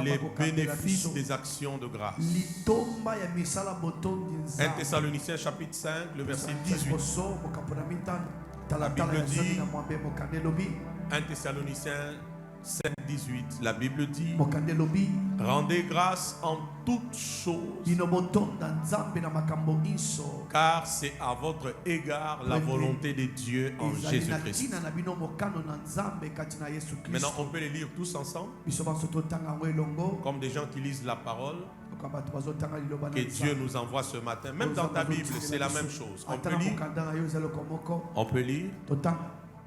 les bénéfices des actions de grâce. 1 Thessaloniciens chapitre 5, le verset 18. La Bible dit, 1 Thessaloniciens 5, 18, la Bible dit, rendez grâce en toutes choses, car c'est à votre égard la volonté de Dieu en Jésus-Christ. Maintenant, on peut les lire tous ensemble, comme des gens qui lisent la parole que Dieu nous envoie ce matin. Même dans ta Bible, c'est la même chose. On peut lire. On peut lire.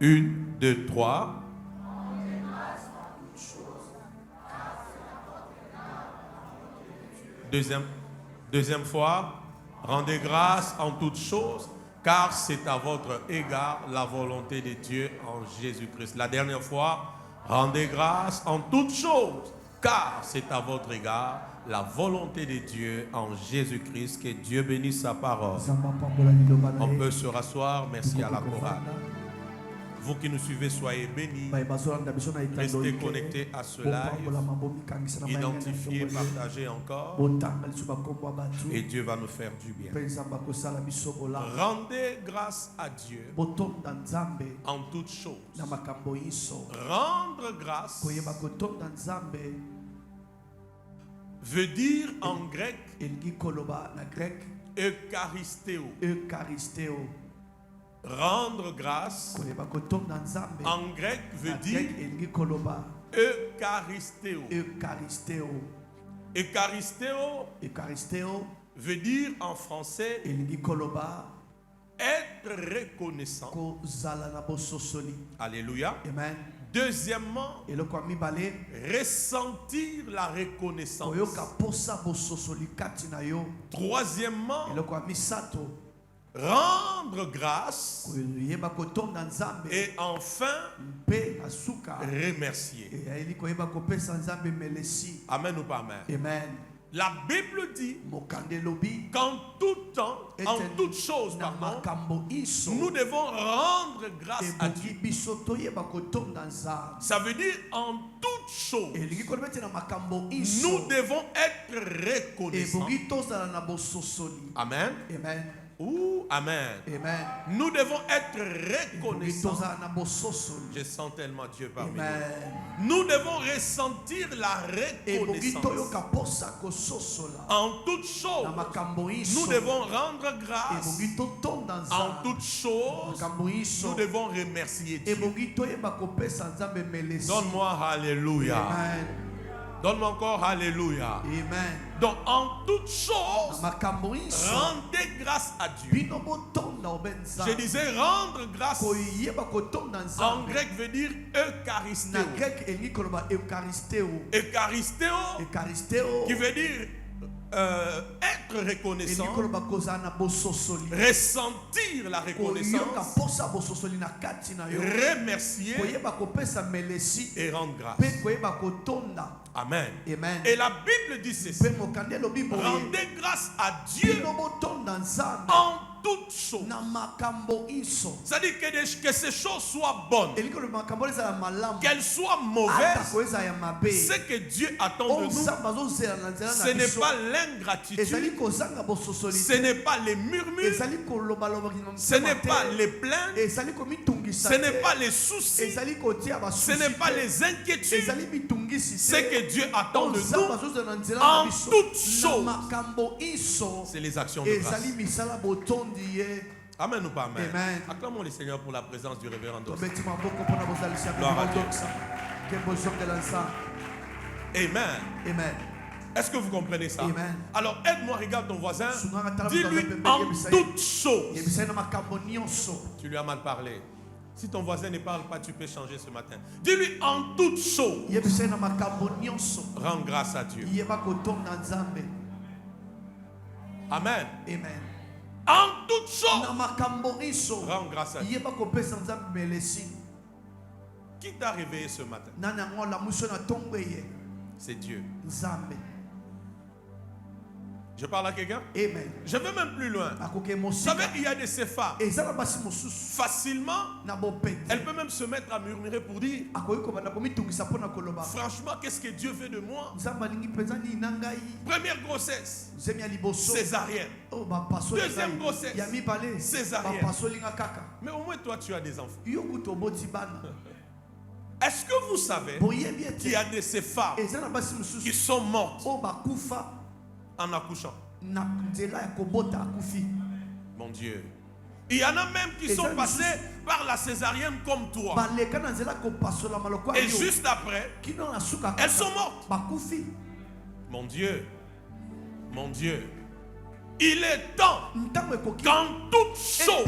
1, 2, 3. Deuxième fois, rendez grâce en toutes choses, car c'est à votre égard la volonté de Dieu en Jésus-Christ. La dernière fois, rendez grâce en toutes choses, car c'est à votre égard la volonté de Dieu en Jésus-Christ. Que Dieu bénisse sa parole. On peut se rasseoir. Merci à la chorale. Vous qui nous suivez, soyez bénis. Restez connectés à ce live. Identifiez, partagez encore. Et Dieu va nous faire du bien. Rendez grâce à Dieu en toutes choses. Rendre grâce veut dire en grec eucharistéo. Rendre grâce en grec veut dire eucharistéo. Eucharistéo veut dire en français être reconnaissant. Alléluia. Amen. Deuxièmement, ressentir la reconnaissance. Troisièmement, rendre grâce. Et enfin, remercier. Amen ou pas amen? Amen. La Bible dit qu'en tout temps, en toutes choses, nous devons rendre grâce à Dieu. Ça veut dire en toutes choses, nous devons être reconnaissants. Amen. Amen. Ouh, amen. Amen. Nous devons être reconnaissants. Je sens tellement Dieu parmi nous. Nous devons ressentir la reconnaissance. En toutes choses, nous devons rendre grâce. En toutes choses, nous devons remercier Dieu. Donne-moi Alléluia. Amen. Donne-moi encore Alléluia. Amen. Donc en toutes choses, rendez grâce à Dieu. Je disais rendre grâce. En grec veut dire eucharistéo. Eucharistéo qui veut dire être reconnaissant, ressentir la reconnaissance, remercier et rendre grâce. Amen. Amen. Et la Bible dit ceci: rendez grâce à Dieu en toutes choses. C'est-à-dire que ces choses soient bonnes, qu'elles soient mauvaises. Ce que Dieu attend de nous, ce n'est pas l'ingratitude, ce n'est pas les murmures, ce n'est pas les plaintes, ce n'est pas les soucis, ce n'est pas les inquiétudes. Ce que Dieu attend de nous en toutes choses, c'est les actions de grâce. Amen ou pas amen? Amen. Acclamons le Seigneur pour la présence du révérend. Gloire à Dieu. Amen. Amen. Est-ce que vous comprenez ça? Amen. Alors aide-moi, regarde ton voisin. Dis-lui en toutes choses. Tu lui as mal parlé. Si ton voisin ne parle pas, tu peux changer ce matin. Dis-lui en toutes choses. Rends grâce à Dieu. Amen. Amen. En toutes choses, rends grâce à Dieu. Qui t'a réveillé ce matin? Je parle à quelqu'un? Amen. Je vais même plus loin. Vous savez, il y a des femmes. Facilement, elle peut même se mettre à murmurer pour dire, franchement, qu'est-ce que Dieu veut de moi? Première grossesse, césarienne. Deuxième grossesse, césarienne. Mais au moins toi, tu as des enfants. Est-ce que vous savez qu'il y a de ces femmes qui sont mortes en accouchant? Mon Dieu. Il y en a même qui sont passés par la césarienne comme toi. Et juste après, elles sont mortes. Mon Dieu. Mon Dieu. Il est temps qu'en toute chose,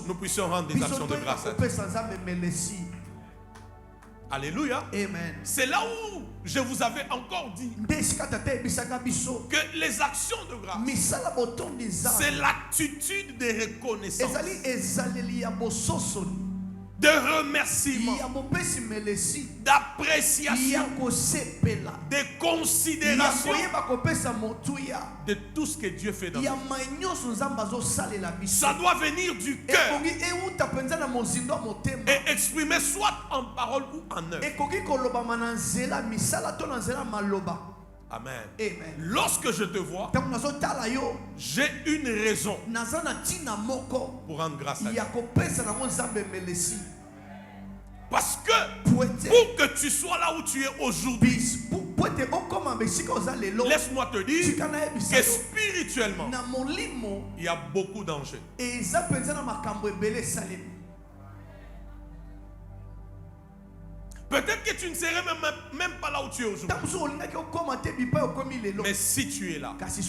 nous puissions rendre des actions de grâce à Dieu. Alléluia. Amen. C'est là où je vous avais encore dit que les actions de grâce, c'est l'attitude de reconnaissance, de remerciement, d'appréciation, de considération de tout ce que Dieu fait dans nous. Ça doit venir du cœur et exprimer soit en parole ou en œuvre. Amen. Amen. Lorsque je te vois, j'ai une raison pour rendre grâce à Dieu. Parce que pour que tu sois là où tu es aujourd'hui, laisse-moi te dire que spirituellement, il y a beaucoup d'enjeux. Peut-être que tu ne serais même pas là où tu es aujourd'hui. Mais si tu es là, c'est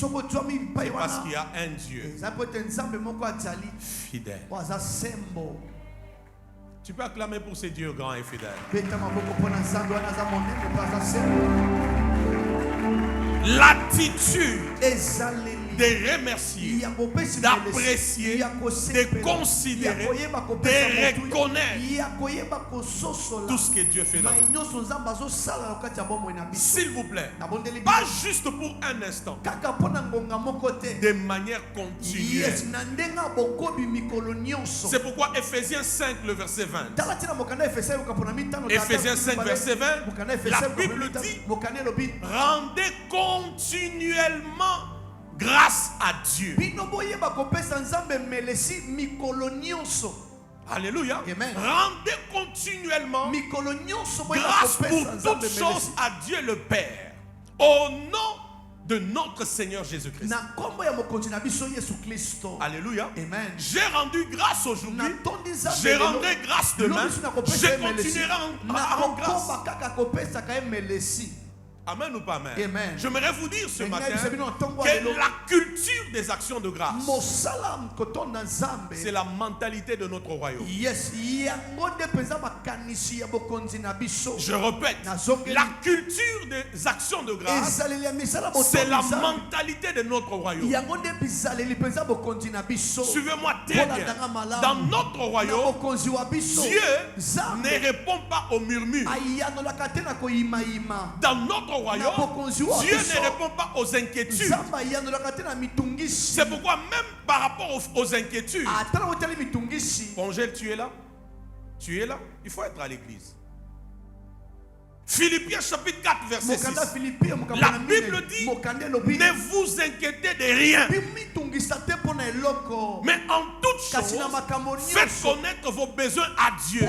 parce qu'il y a un Dieu fidèle. Tu peux acclamer pour ce Dieu grand et fidèle. L'attitude de remercier, d'apprécier, de considérer, de reconnaître tout ce que Dieu fait dans nous. S'il vous plaît, pas juste pour un instant, de manière continuelle. C'est pourquoi Ephésiens 5, le verset 20. Ephésiens 5, verset 20, la Bible dit, rendez continuellement grâce à Dieu. Alléluia. Amen. Rendez continuellement grâce pour toutes choses à Dieu le Père, au nom de notre Seigneur Jésus-Christ. Alléluia. Amen. J'ai rendu grâce aujourd'hui. Je rendrai grâce demain. Je continuerai à rendre grâce. Amen ou pas amen? Amen. J'aimerais vous dire ce matin que la culture des actions de grâce, c'est la mentalité de notre royaume. Je répète, la culture des actions de grâce, c'est la mentalité de notre royaume. Suivez-moi très bien. Dans notre royaume, Dieu ne répond pas aux murmures. Dans notre royaume, Dieu ne répond pas aux inquiétudes. C'est pourquoi même par rapport aux inquiétudes, Congèle, tu es là? Tu es là? Il faut être à l'église. Philippiens chapitre 4 verset 6. La Bible dit, ne vous inquiétez de rien, mais en toute chose, faites connaître vos besoins à Dieu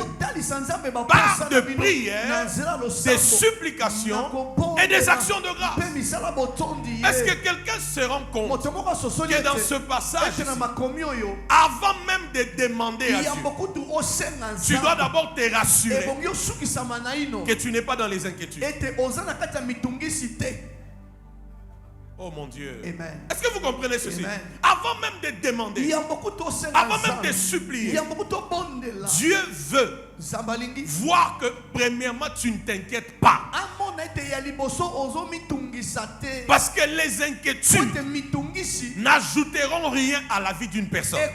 par de prières, des supplications et des actions de grâce. Est-ce que quelqu'un se rend compte que dans ce passage, avant même de demander à Dieu, tu dois d'abord te rassurer que tu n'es pas dans les inquiétudes. Oh mon Dieu. Amen. Est-ce que vous comprenez ceci? Amen. Avant même de demander, avant même de supplier, Dieu veut voir que premièrement tu ne t'inquiètes pas. Parce que les inquiétudes n'ajouteront rien à la vie d'une personne. Je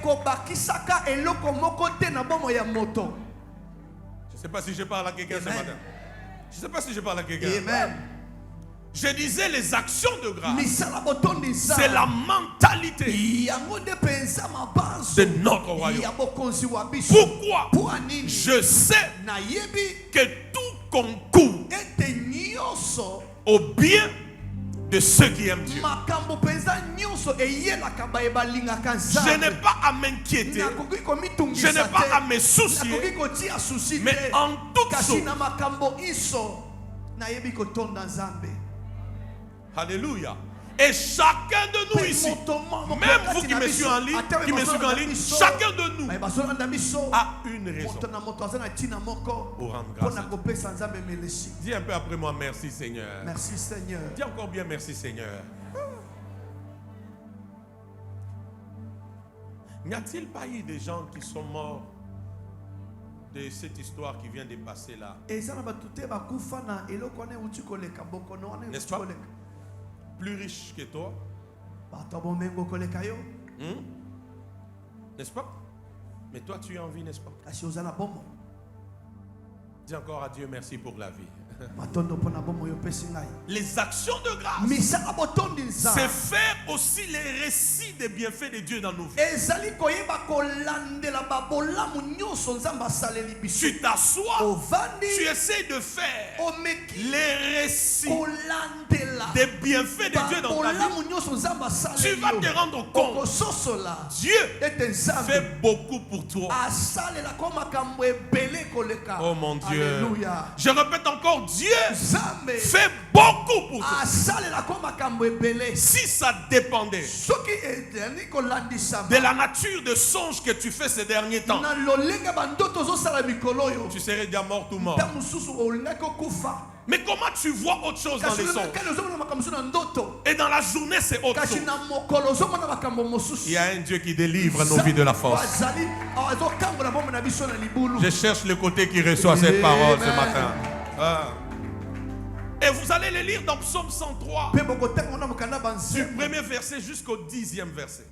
ne sais pas si je parle à quelqu'un ce matin. Je ne sais pas si je parle à quelqu'un. Amen. Je disais les actions de grâce. C'est la mentalité de notre royaume. Pourquoi? Je sais que tout concourt au bien de ceux qui aiment Dieu. Je n'ai pas à m'inquiéter. Je n'ai pas à me soucier. Mais en toute chose. Alléluia. Et chacun de nous ici, même vous qui me suivez en ligne, chacun de nous a une raison pour rendre grâce à Dieu. Dis un peu après moi, merci Seigneur. Merci Seigneur. Dis encore bien merci Seigneur. N'y a-t-il pas eu des gens qui sont morts de cette histoire qui vient de passer là? N'est-ce pas? Plus riche que toi. N'est-ce pas? Mais toi tu es en vie, n'est-ce pas? Dis encore à Dieu merci pour la vie. Les actions de grâce, c'est faire aussi les récits des bienfaits de Dieu dans nos vies. Tu t'assois, tu essaies de faire les récits des bienfaits de Dieu dans ta vie. Tu vas te rendre compte, Dieu fait beaucoup pour toi. Oh mon Dieu. Alléluia. Je répète encore, Dieu fait beaucoup pour toi. Si ça dépendait de la nature de songe que tu fais ces derniers temps, tu serais déjà mort ou mort. Mais comment tu vois autre chose dans les songes? Et dans la journée, c'est autre chose. Il y a un Dieu qui délivre nos vies de la force. Je cherche le côté qui reçoit cette parole ce matin. Et vous allez les lire dans Psaume 103, du premier verset jusqu'au 10e verset.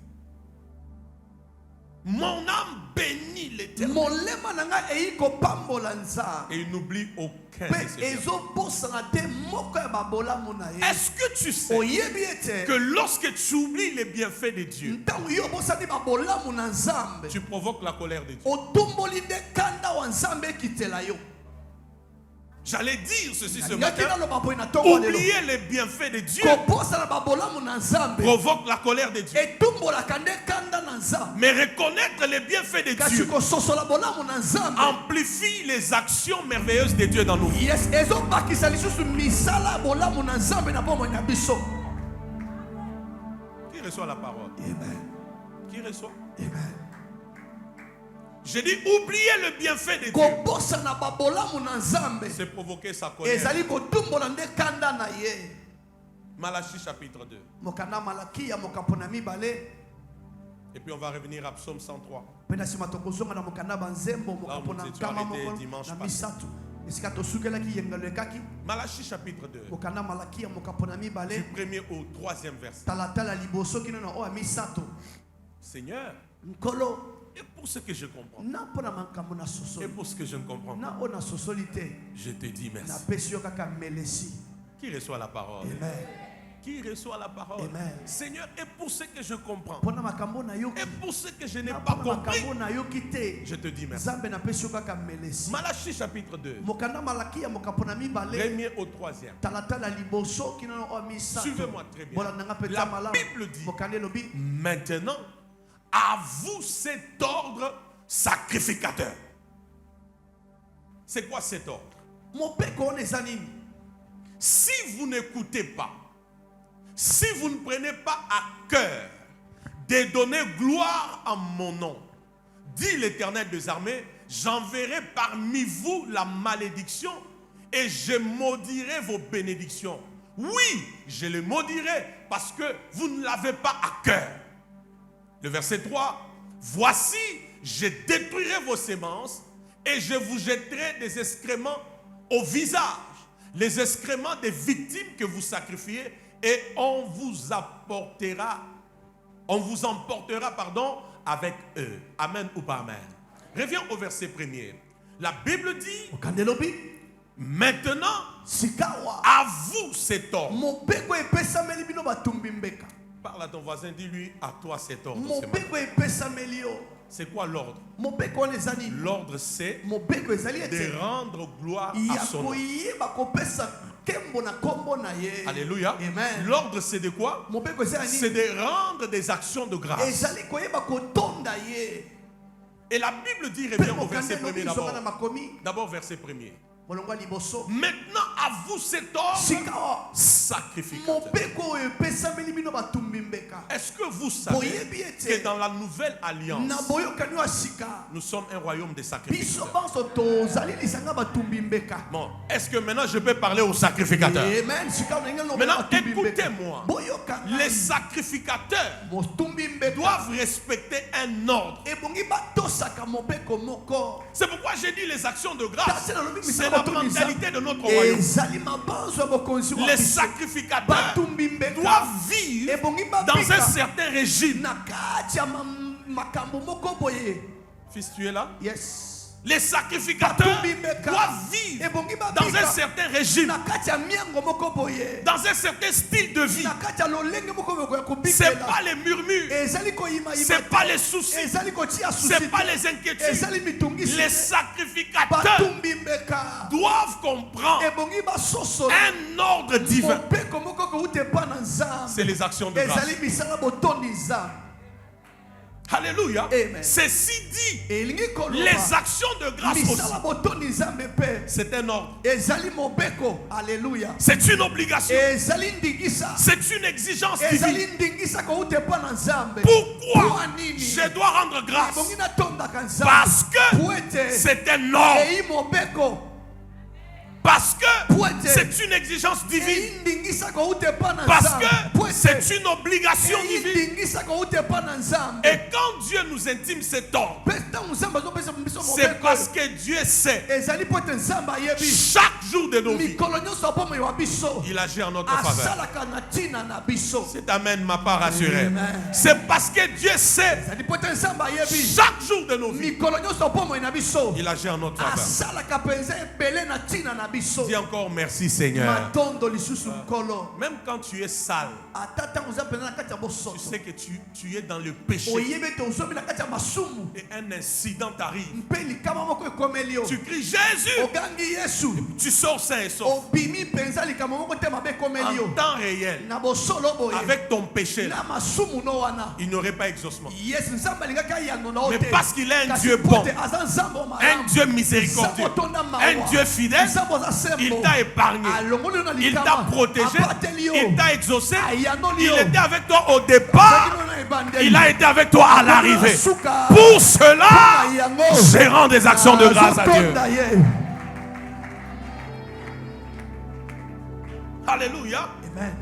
Mon âme bénit l'Éternel et il n'oublie aucun de ses bienfaits. Est-ce que tu sais que lorsque tu oublies les bienfaits de Dieu, tu provoques la colère de Dieu? J'allais dire ceci ce matin. Oublier les bienfaits de Dieu provoque la colère de Dieu. Mais reconnaître les bienfaits de Dieu amplifie les actions merveilleuses de Dieu dans nos vies. Qui reçoit la parole? Amen. Qui reçoit? Amen. J'ai dit oublier le bienfait de Dieu. C'est provoquer sa colère. Malachie chapitre 2. Et puis on va revenir à Psaume 103. Là où nous étions arrêtés dimanche passé. Malachie chapitre 2. Du premier au 3e verset. Seigneur, et pour ce que je comprends, et pour ce que je ne comprends pas, je te dis merci. Qui reçoit la parole? Amen. Qui reçoit la parole? Amen. Seigneur, et pour ce que je comprends, et pour ce que je n'ai pas compris, je te dis merci. Malachie chapitre 2, premier au 3e. Suivez-moi très bien. La Bible dit, maintenant, à vous cet ordre sacrificateur. C'est quoi cet ordre? Si vous n'écoutez pas, si vous ne prenez pas à cœur de donner gloire à mon nom, dit l'Éternel des armées, j'enverrai parmi vous la malédiction et je maudirai vos bénédictions. Oui, je les maudirai parce que vous ne l'avez pas à cœur. Le verset 3, voici, je détruirai vos semences et je vous jetterai des excréments au visage, les excréments des victimes que vous sacrifiez, et on vous emportera avec eux. Amen ou pas amen. Reviens au verset 1er. La Bible dit, Maintenant, à vous cet ordre. Parle à ton voisin, dis-lui, à toi cet ordre. C'est quoi l'ordre? L'ordre, c'est de rendre gloire à son nom. Alléluia. L'ordre, c'est de quoi? C'est de rendre des actions de grâce. Et la Bible dit, reviens au verset 1er d'abord. D'abord, verset 1er. Maintenant, à vous cet ordre sacrificateur. Est-ce que vous savez que dans la nouvelle alliance, nous sommes un royaume de sacrificateurs? Bon, est-ce que maintenant je peux parler aux sacrificateurs? Maintenant, écoutez-moi. Les sacrificateurs doivent respecter un ordre. C'est pourquoi j'ai dit les actions de grâce. C'est la mentalité de notre royaume. Les sacrificateurs doivent vivre dans un certain régime. Fils, tu es là? Yes. Les sacrificateurs doivent vivre dans un certain régime, dans un certain style de vie. Ce n'est pas les murmures, ce n'est pas les soucis, ce n'est pas les inquiétudes. Les sacrificateurs doivent comprendre un ordre divin. C'est les actions de grâce. Alléluia. Ceci dit, les actions de grâce aussi, c'est un ordre. Alléluia. C'est une obligation. C'est une exigence divine. Pourquoi je dois rendre grâce? Parce que c'est un ordre. Parce que c'est une exigence divine. Parce que c'est une obligation divine. Et quand Dieu nous intime cet ordre, c'est parce que Dieu sait chaque jour de nos vies, il agit en notre faveur. Cet amen m'a pas rassuré. C'est parce que Dieu sait chaque jour de nos vies, il agit en notre faveur. Dis encore merci Seigneur. Même quand tu es sale, tu sais que tu es dans le péché et un incident t'arrive. Tu cries Jésus, tu sors sain et sauf. En temps réel, avec ton péché, il n'aurait pas exaucement. Mais parce qu'il est un Dieu bon, un Dieu miséricordieux, un Dieu fidèle, il t'a épargné, il t'a protégé, il t'a exaucé. Il était avec toi au départ, il a été avec toi à l'arrivée. Pour cela, je rends des actions de grâce à Dieu. Alléluia.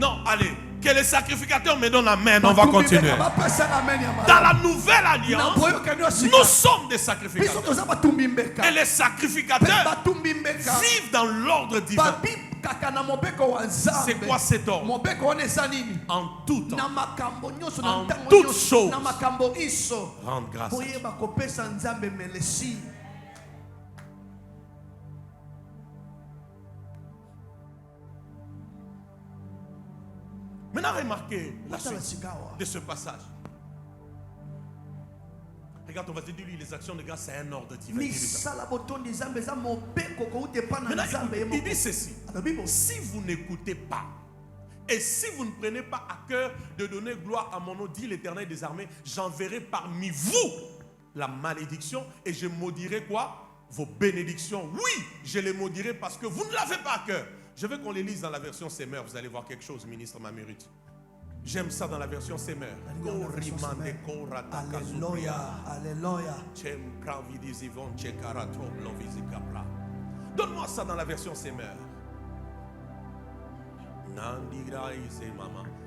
Non, allez. Que les sacrificateurs me donnent amen. On va continuer. Dans la nouvelle alliance, nous sommes des sacrificateurs. Et les sacrificateurs vivent dans l'ordre divin. C'est quoi cet ordre? En tout temps, en toutes choses, rendre grâce à Dieu. Maintenant, remarquez la suite de ce passage. Regarde, on va te dire, les actions de grâce, c'est un ordre divin. Maintenant, il dit ceci. Si vous n'écoutez pas, et si vous ne prenez pas à cœur de donner gloire à mon nom, dit l'Éternel des armées, j'enverrai parmi vous la malédiction et je maudirai quoi? Vos bénédictions. Oui, je les maudirai parce que vous ne l'avez pas à cœur. Je veux qu'on les lise dans la version Semeur. Vous allez voir quelque chose, ministre Mamurut. J'aime ça dans la version Semeur. Alléluia, alléluia. Donne-moi ça dans la version Semeur.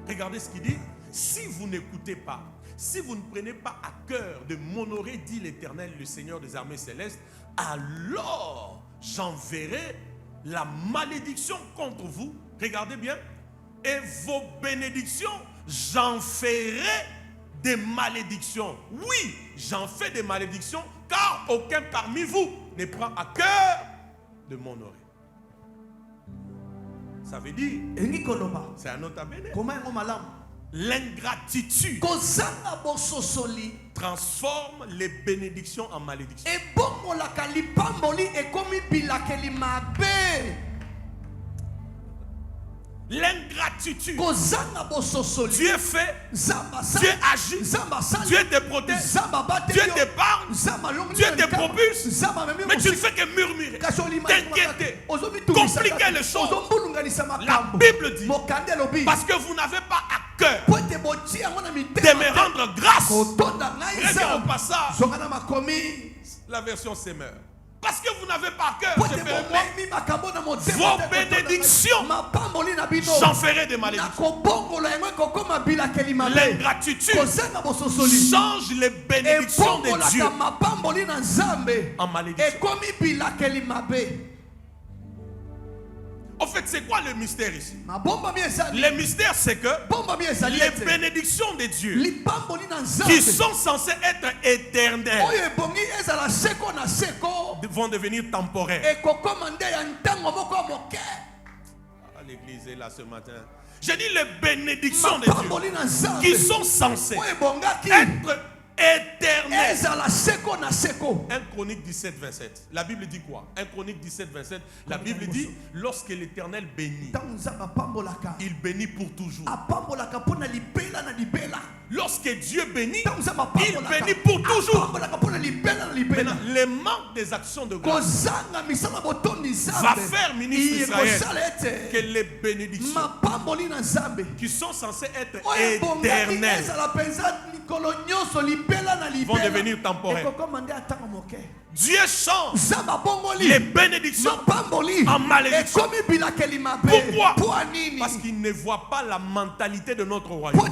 Regardez ce qu'il dit. Si vous n'écoutez pas, si vous ne prenez pas à cœur de m'honorer, dit l'Éternel, le Seigneur des armées célestes, alors j'enverrai la malédiction contre vous. Regardez bien. Et vos bénédictions, j'en ferai des malédictions. Oui, j'en fais des malédictions, car aucun parmi vous ne prend à cœur de m'honorer. Ça veut dire, c'est un autre abéné. L'ingratitude transforme les bénédictions en malédictions. L'ingratitude. Dieu fait, Dieu agit, Dieu te protège, Dieu t'épargne, Dieu te propulse, mais tu ne fais que murmurer, t'inquiéter, compliquer les choses. La Bible dit, parce que vous n'avez pas à cœur de me rendre grâce. Regardez au passage la version Semeur. Parce que vous n'avez pas cœur, je ferai moi vos bénédictions, j'en ferai des malédictions. L'ingratitude change les bénédictions de Dieu en malédiction. En fait, c'est quoi le mystère ici? Le mystère, c'est que les bénédictions de Dieu qui sont censées être éternelles vont devenir temporaires. L'église est là ce matin. J'ai dit les bénédictions de Dieu qui sont censées être éternel. 1 Chronique 17, 27. La Bible dit quoi? 1 Chronique 17, 27. La Bible dit, lorsque l'Éternel bénit, il bénit pour toujours. Lorsque Dieu bénit, il bénit pour toujours. Maintenant, le manque des actions de grâce va faire, ministre d'Israël, que les bénédictions qui sont censées être éternelles vont devenir temporaires. Dieu change les bénédictions en malédiction. Pourquoi? Parce qu'il ne voit pas la mentalité de notre royaume.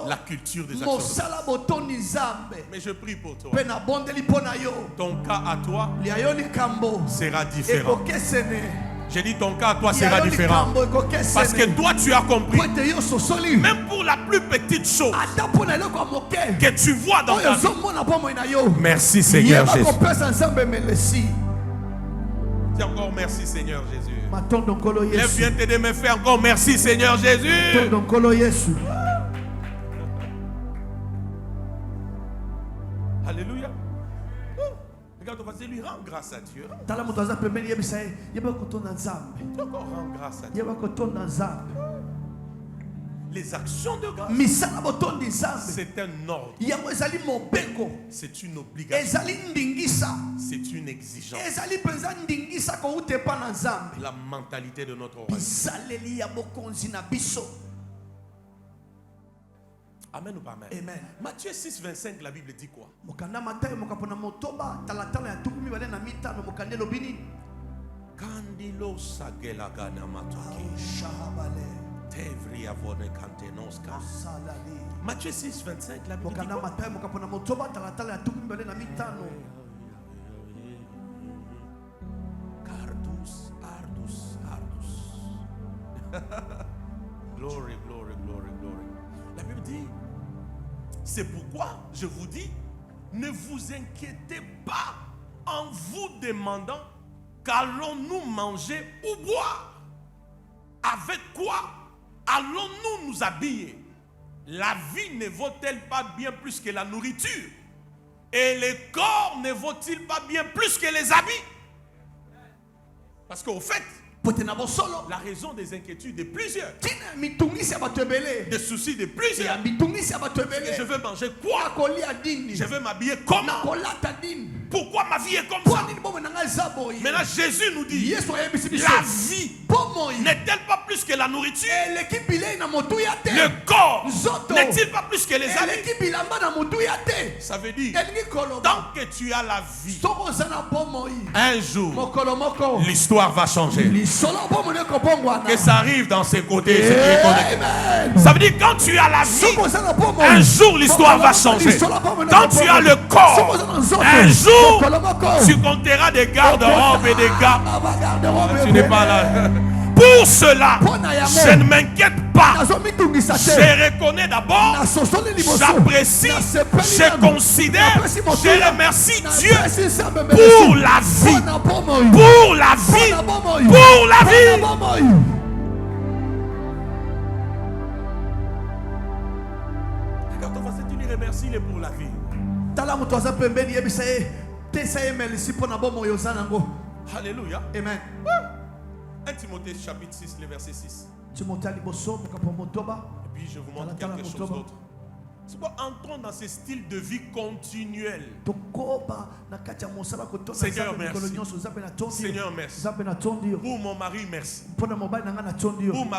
La culture des actions. Mais je prie pour toi. Ton cas à toi sera différent. J'ai dit ton cas à toi sera différent. Parce que toi tu as compris. Même pour la plus petite chose que tu vois dans ta vie. Merci Seigneur Jésus. Dis encore merci Seigneur Jésus. Lève bien tes deux mains, fais encore merci Seigneur Jésus. Alléluia. Regarde, on va lui rendre grâce à Dieu. Tu encore rendre grâce à Dieu. Les actions de grâce, c'est un ordre, c'est une obligation, c'est une exigence. La mentalité de notre roi. Amen ou pas amen? Amen. Matthieu 6, 25, la Bible dit quoi? Candilo sagelagana matoki. Matthieu 6, 25, la Bible dit quoi? Cardus, ardus, ardus. Glory, glory, glory, glory. La Bible dit, c'est pourquoi je vous dis, ne vous inquiétez pas en vous demandant qu'allons-nous manger ou boire? Avec quoi allons-nous nous habiller? La vie ne vaut-elle pas bien plus que la nourriture? Et le corps ne vaut-il pas bien plus que les habits? Parce qu'au fait, la raison des inquiétudes de plusieurs, des soucis de plusieurs, je veux manger quoi? Je veux m'habiller comment? Pourquoi ma vie est comme ça? Maintenant Jésus nous dit, la vie n'est-elle pas plus que la nourriture? Le corps n'est-il pas plus que les habits? Ça veut dire, tant que tu as la vie, un jour l'histoire va changer. Que ça arrive dans ses côtés. Ça veut dire, quand tu as la vie, un jour l'histoire va changer. Quand tu as le corps, un jour tu compteras des garde-robes et des gars. Tu n'es pas là. Pour cela, je ne m'inquiète pas. Je reconnais d'abord, j'apprécie, je considère, je remercie Dieu pour la vie. Pour la vie. Pour la vie. Quand on va se dire remercie pour la vie. Alléluia. Amen. 1 Timothée chapitre 6, le verset 6. Et puis je vous montre quelque chose d'autre. C'est quoi, entrons dans ce style de vie continuel. Seigneur, merci. Seigneur, merci. Pour mon mari, merci. Pour ma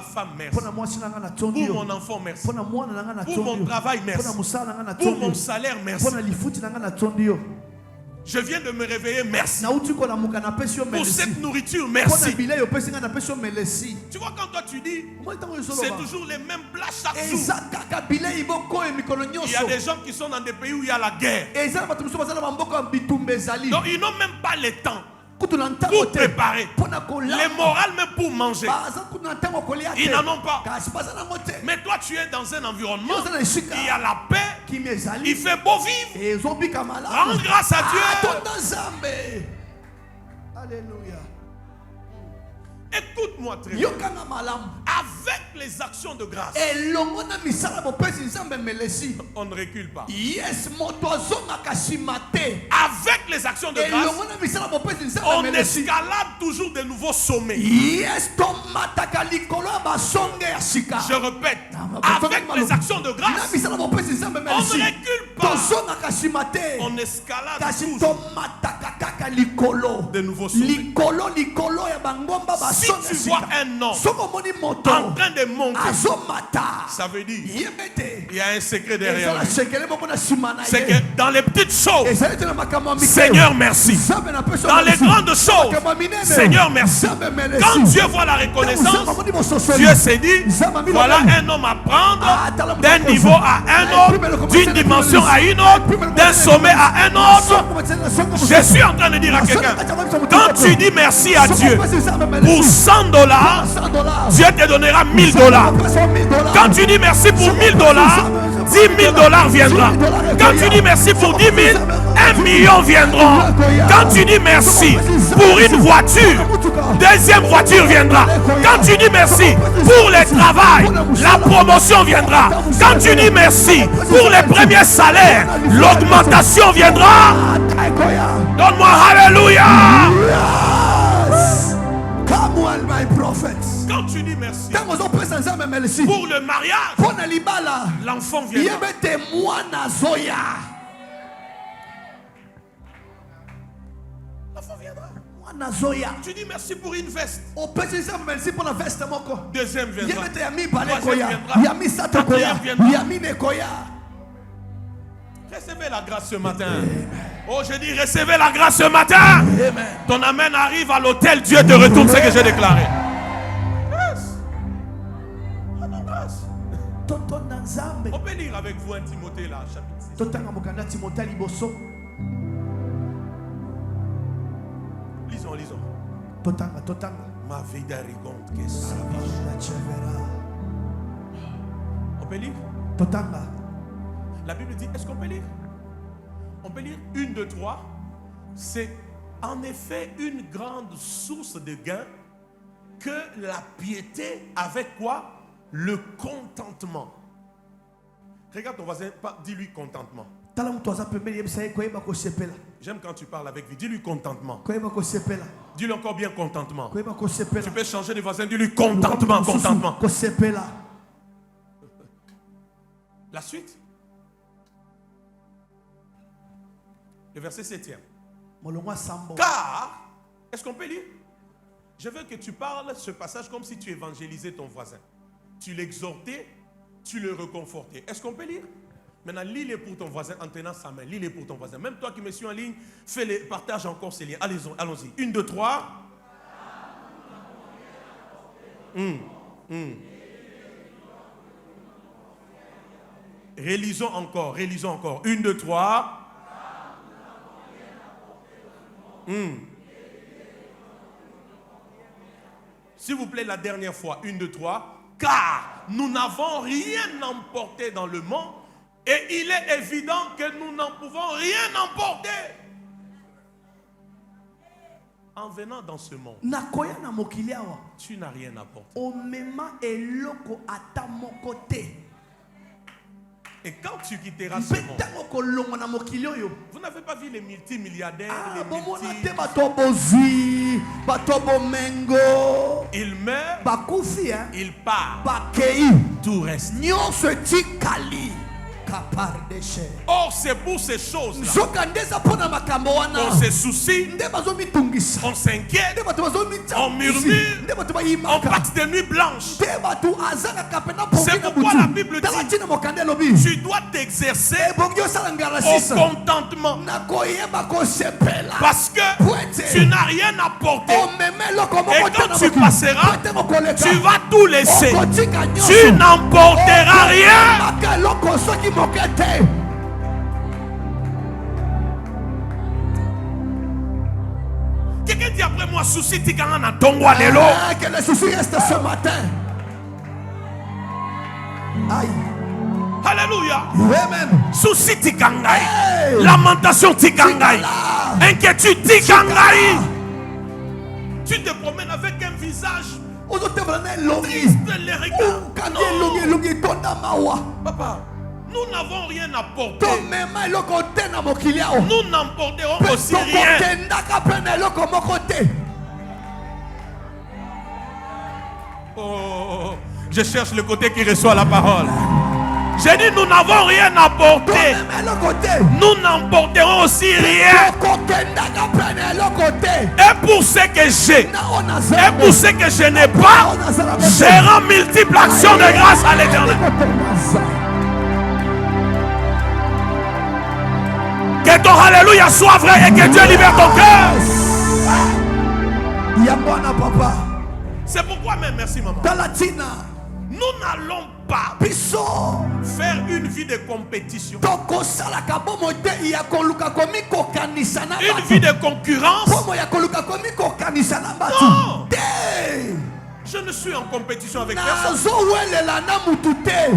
femme, merci. Pour mon enfant, merci. Pour mon travail, merci. Pour mon salaire, merci. Je viens de me réveiller, merci. Pour cette nourriture, merci. Tu vois, quand toi tu dis, c'est toujours les mêmes plats chaque jour. Il y a des gens qui sont dans des pays où il y a la guerre. Donc ils n'ont même pas le temps pour préparer. Les morales même pour manger. Ils n'en ont pas. Mais toi tu es dans un environnement, il y a la paix, il fait beau vivre. Rends grâce à Dieu. Alléluia. Écoute-moi très bien. Avec les actions de grâce, on ne recule pas. Avec les actions de grâce, on escalade toujours de nouveaux sommets. Je répète, avec les actions de grâce, on ne recule pas. On escalade toujours de nouveaux sommets. Si tu vois un homme en train de monter, ça veut dire il y a un secret derrière lui. C'est que dans les petites choses, Seigneur merci. Dans les grandes choses, Seigneur merci. Quand Dieu voit la reconnaissance, Dieu s'est dit, voilà un homme à prendre d'un niveau à un autre, d'une dimension à une autre, d'un sommet à un autre. Je suis en train de dire à quelqu'un, quand tu dis merci à Dieu pour $100, Dieu te donnera $1000. Quand tu dis merci pour $1000, $10,000 viendra. Quand tu dis merci pour 10 000, 1 million viendront. Quand tu dis merci pour une voiture, deuxième voiture viendra. Quand tu dis merci pour le travail, la promotion viendra. Quand tu dis merci pour les premiers salaires, l'augmentation viendra. Donne-moi Alléluia. Quand tu dis merci pour le mariage, l'enfant viendra. L'enfant viendra. Tu dis merci pour une veste. Deuxième viendra. Troisième viendra. Recevez la grâce ce matin. Oh, je dis recevez la grâce ce matin. Amen. Ton amen arrive à l'autel. Dieu te retourne ce que j'ai déclaré. On peut lire avec vous un Timothée là, chapitre 6. Lisons. Ma vie d'arrogante que ça. On peut lire. La Bible dit, est-ce qu'on peut lire? On peut lire 1, 2, 3. C'est en effet une grande source de gain que la piété avec quoi? Le contentement. Regarde ton voisin, dis-lui contentement. J'aime quand tu parles avec lui, dis-lui contentement. Dis-lui encore bien contentement. Tu peux changer de voisin, dis-lui contentement. La suite. Le verset 7e. Car, est-ce qu'on peut lire? Je veux que tu parles ce passage comme si tu évangélisais ton voisin. Tu l'exhortais, tu le reconfortais. Est-ce qu'on peut lire? Maintenant, lis-le pour ton voisin en tenant sa main. Lis-le pour ton voisin. Même toi qui me suis en ligne, partage encore ces liens. Allons-y. 1, 2, 3. Relisons encore. 1, 2, 3. S'il vous plaît, la dernière fois, 1, 2, 3. Car nous n'avons rien emporté dans le monde et il est évident que nous n'en pouvons rien emporter. En venant dans ce monde, tu n'as rien apporté. Et quand tu quitteras ce monde, vous n'avez pas vu les multimilliardaires, ils meurent, ils partent, tout reste. Or, c'est pour ces choses-là qu'on se soucie, on s'inquiète, on murmure, on passe des nuits blanches. C'est pourquoi la Bible dit tu dois t'exercer au contentement. Parce que tu n'as rien apporté. Et quand tu passeras, tu vas tout laisser. Tu n'emporteras rien. Quelqu'un dit après moi, souci tikanga tongwa lelo. Que le souci reste ce matin. Aïe. Alléluia. Amen. Souci tikangai. Lamentation tikangai. Inquiétude tikangai. Tu te promènes avec un visage triste, les regards. Papa, nous n'avons rien apporté. Nous n'emporterons aussi rien. Oh, je cherche le côté qui reçoit la parole. J'ai dit nous n'avons rien apporté. Nous n'emporterons aussi rien. Et pour ce que j'ai, et pour ce que je n'ai pas, je rends multiple action de grâce à l'Éternel. Que ton alléluia soit vrai et que Dieu libère ton cœur. C'est pourquoi même, merci maman, nous n'allons pas faire une vie de compétition, une vie de concurrence. Non, je ne suis en compétition avec personne.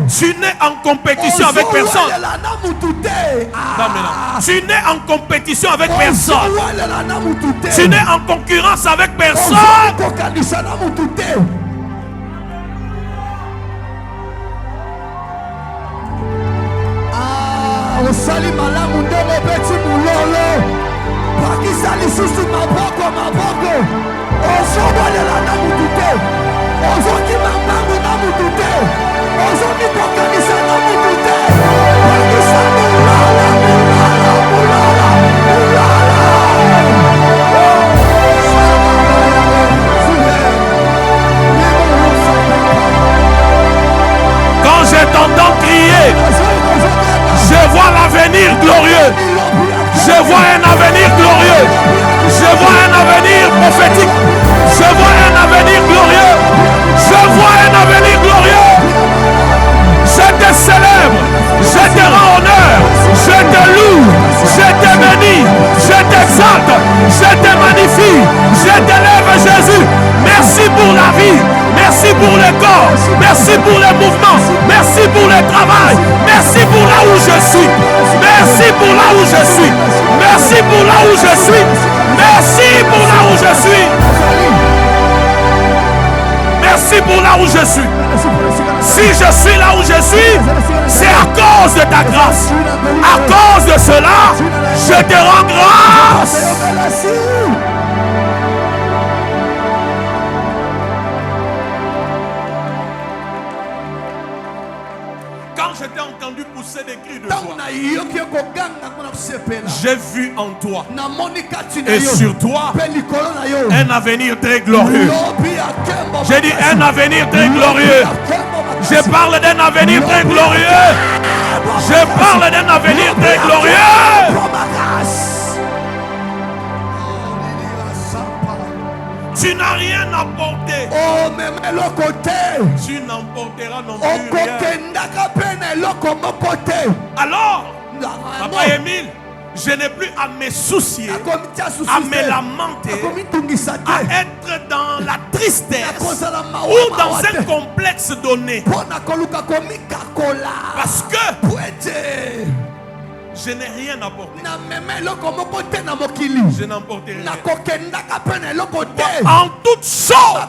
Tu n'es en compétition avec personne. Tu n'es en compétition avec personne. Tu n'es en concurrence avec personne. Osali malamu ndemo beti mulolo Pakisa lisusu maboko Ozobolela na mutute Ozoki mambangu na mutute Ozoki kokanisa na mutute Pakisa mulala Quand je t'entends crier, je vois l'avenir glorieux. Je vois un avenir glorieux. Je vois un avenir prophétique. Je vois un avenir glorieux. Je vois un avenir glorieux. Je te célèbre. Je te rends honneur. Je te loue. Je te bénis. Je t'exalte. Je te magnifie. Je t'élève Jésus. Merci pour la vie. Merci pour le corps. Merci pour le mouvement. Merci pour le travail. Merci pour là où je suis. Merci pour là où je suis. Merci pour là où je suis. Merci pour là où je suis. Merci pour là où je suis. Si je suis là où je suis, c'est à cause de ta grâce. À cause de cela, je te rends grâce. Je t'ai entendu pousser des cris de joie. J'ai vu en toi et sur toi un avenir très glorieux. J'ai dit un avenir très glorieux. Je parle d'un avenir très glorieux. Je parle d'un avenir très glorieux. Tu n'as rien apporté. Oh, même le côté. Tu n'emporteras non plus rien. Alors, Papa Émile, Je n'ai plus à me soucier, à me lamenter, à être dans la tristesse ou dans un complexe donné. Parce que je n'ai rien apporté. Je n'emporte rien. En toute chose,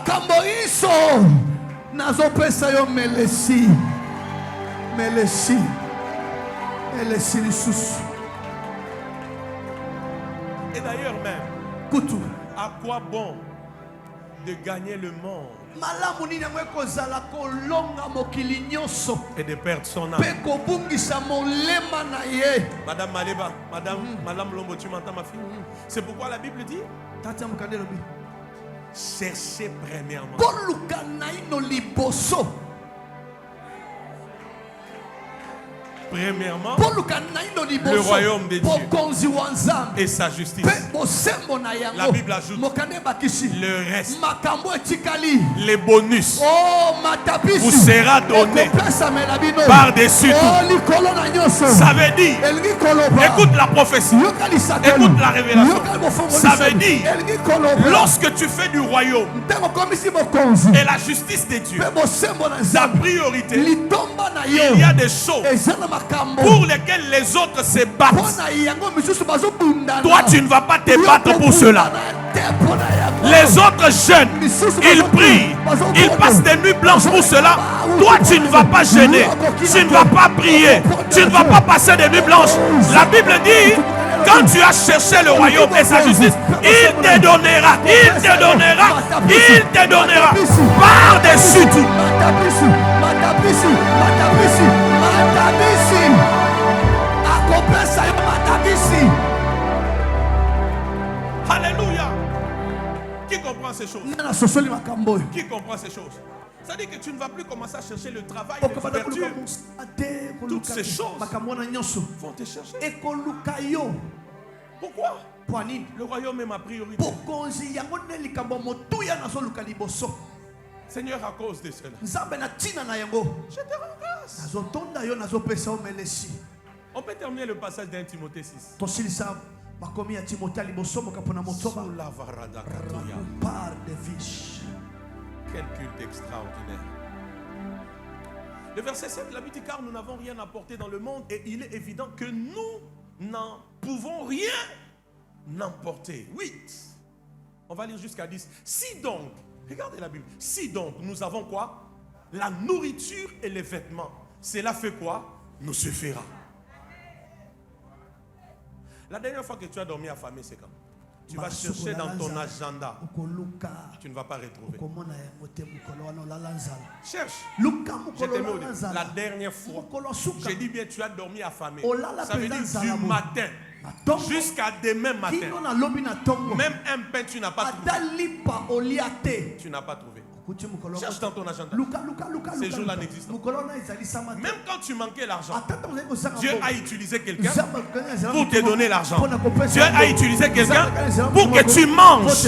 et d'ailleurs même, à quoi bon de gagner le monde et de perdre son âme? Madame Maleba, Madame Lombo, tu m'entends ma fille? C'est pourquoi la Bible dit: cherchez premièrement le royaume de Dieu et sa justice. La Bible ajoute le reste, les bonus vous sera donné par-dessus tout. Ça veut dire, écoute la prophétie, écoute la révélation. Ça veut dire, lorsque tu fais du royaume et la justice de Dieu ta priorité, il y a des choses pour lesquels les autres se battent. Toi, tu ne vas pas te battre pour cela. Les autres jeunes, ils prient, ils passent des nuits blanches pour cela. Toi, tu ne vas pas gêner, tu ne vas pas prier, tu ne vas pas passer des nuits blanches. La Bible dit: quand tu as cherché le royaume et sa justice, il te donnera, il te donnera, il te donnera par-dessus tout. Alléluia. Qui comprend ces choses? Qui comprend ces choses? C'est-à-dire que tu ne vas plus commencer à chercher le travail, l'ouverture. Toutes ces choses vont te chercher. Pourquoi? Le royaume est ma priorité. Seigneur, à cause de cela, je te rends grâce. On peut terminer le passage d'un Timothée 6. Quel culte extraordinaire. Le verset 7, la Bible dit: car nous n'avons rien apporté dans le monde et il est évident que nous n'en pouvons rien emporter. 8. On va lire jusqu'à 10. Si donc, regardez la Bible, si donc nous avons quoi? La nourriture et les vêtements. Cela fait quoi? Nous suffira. La dernière fois que tu as dormi affamé, c'est quand? Tu vas chercher dans ton agenda. Tu ne vas pas retrouver. Cherche. Je te mets au début. La dernière fois. J'ai dit bien, tu as dormi affamé. Ça veut dire du matin jusqu'à demain matin. Même un pain, tu n'as pas trouvé. Tu n'as pas trouvé. Cherche dans ton agenda. Ces jours-là n'existent pas. Même quand tu manquais l'argent, Dieu a utilisé quelqu'un pour te donner l'argent. Dieu a utilisé quelqu'un pour que tu manges.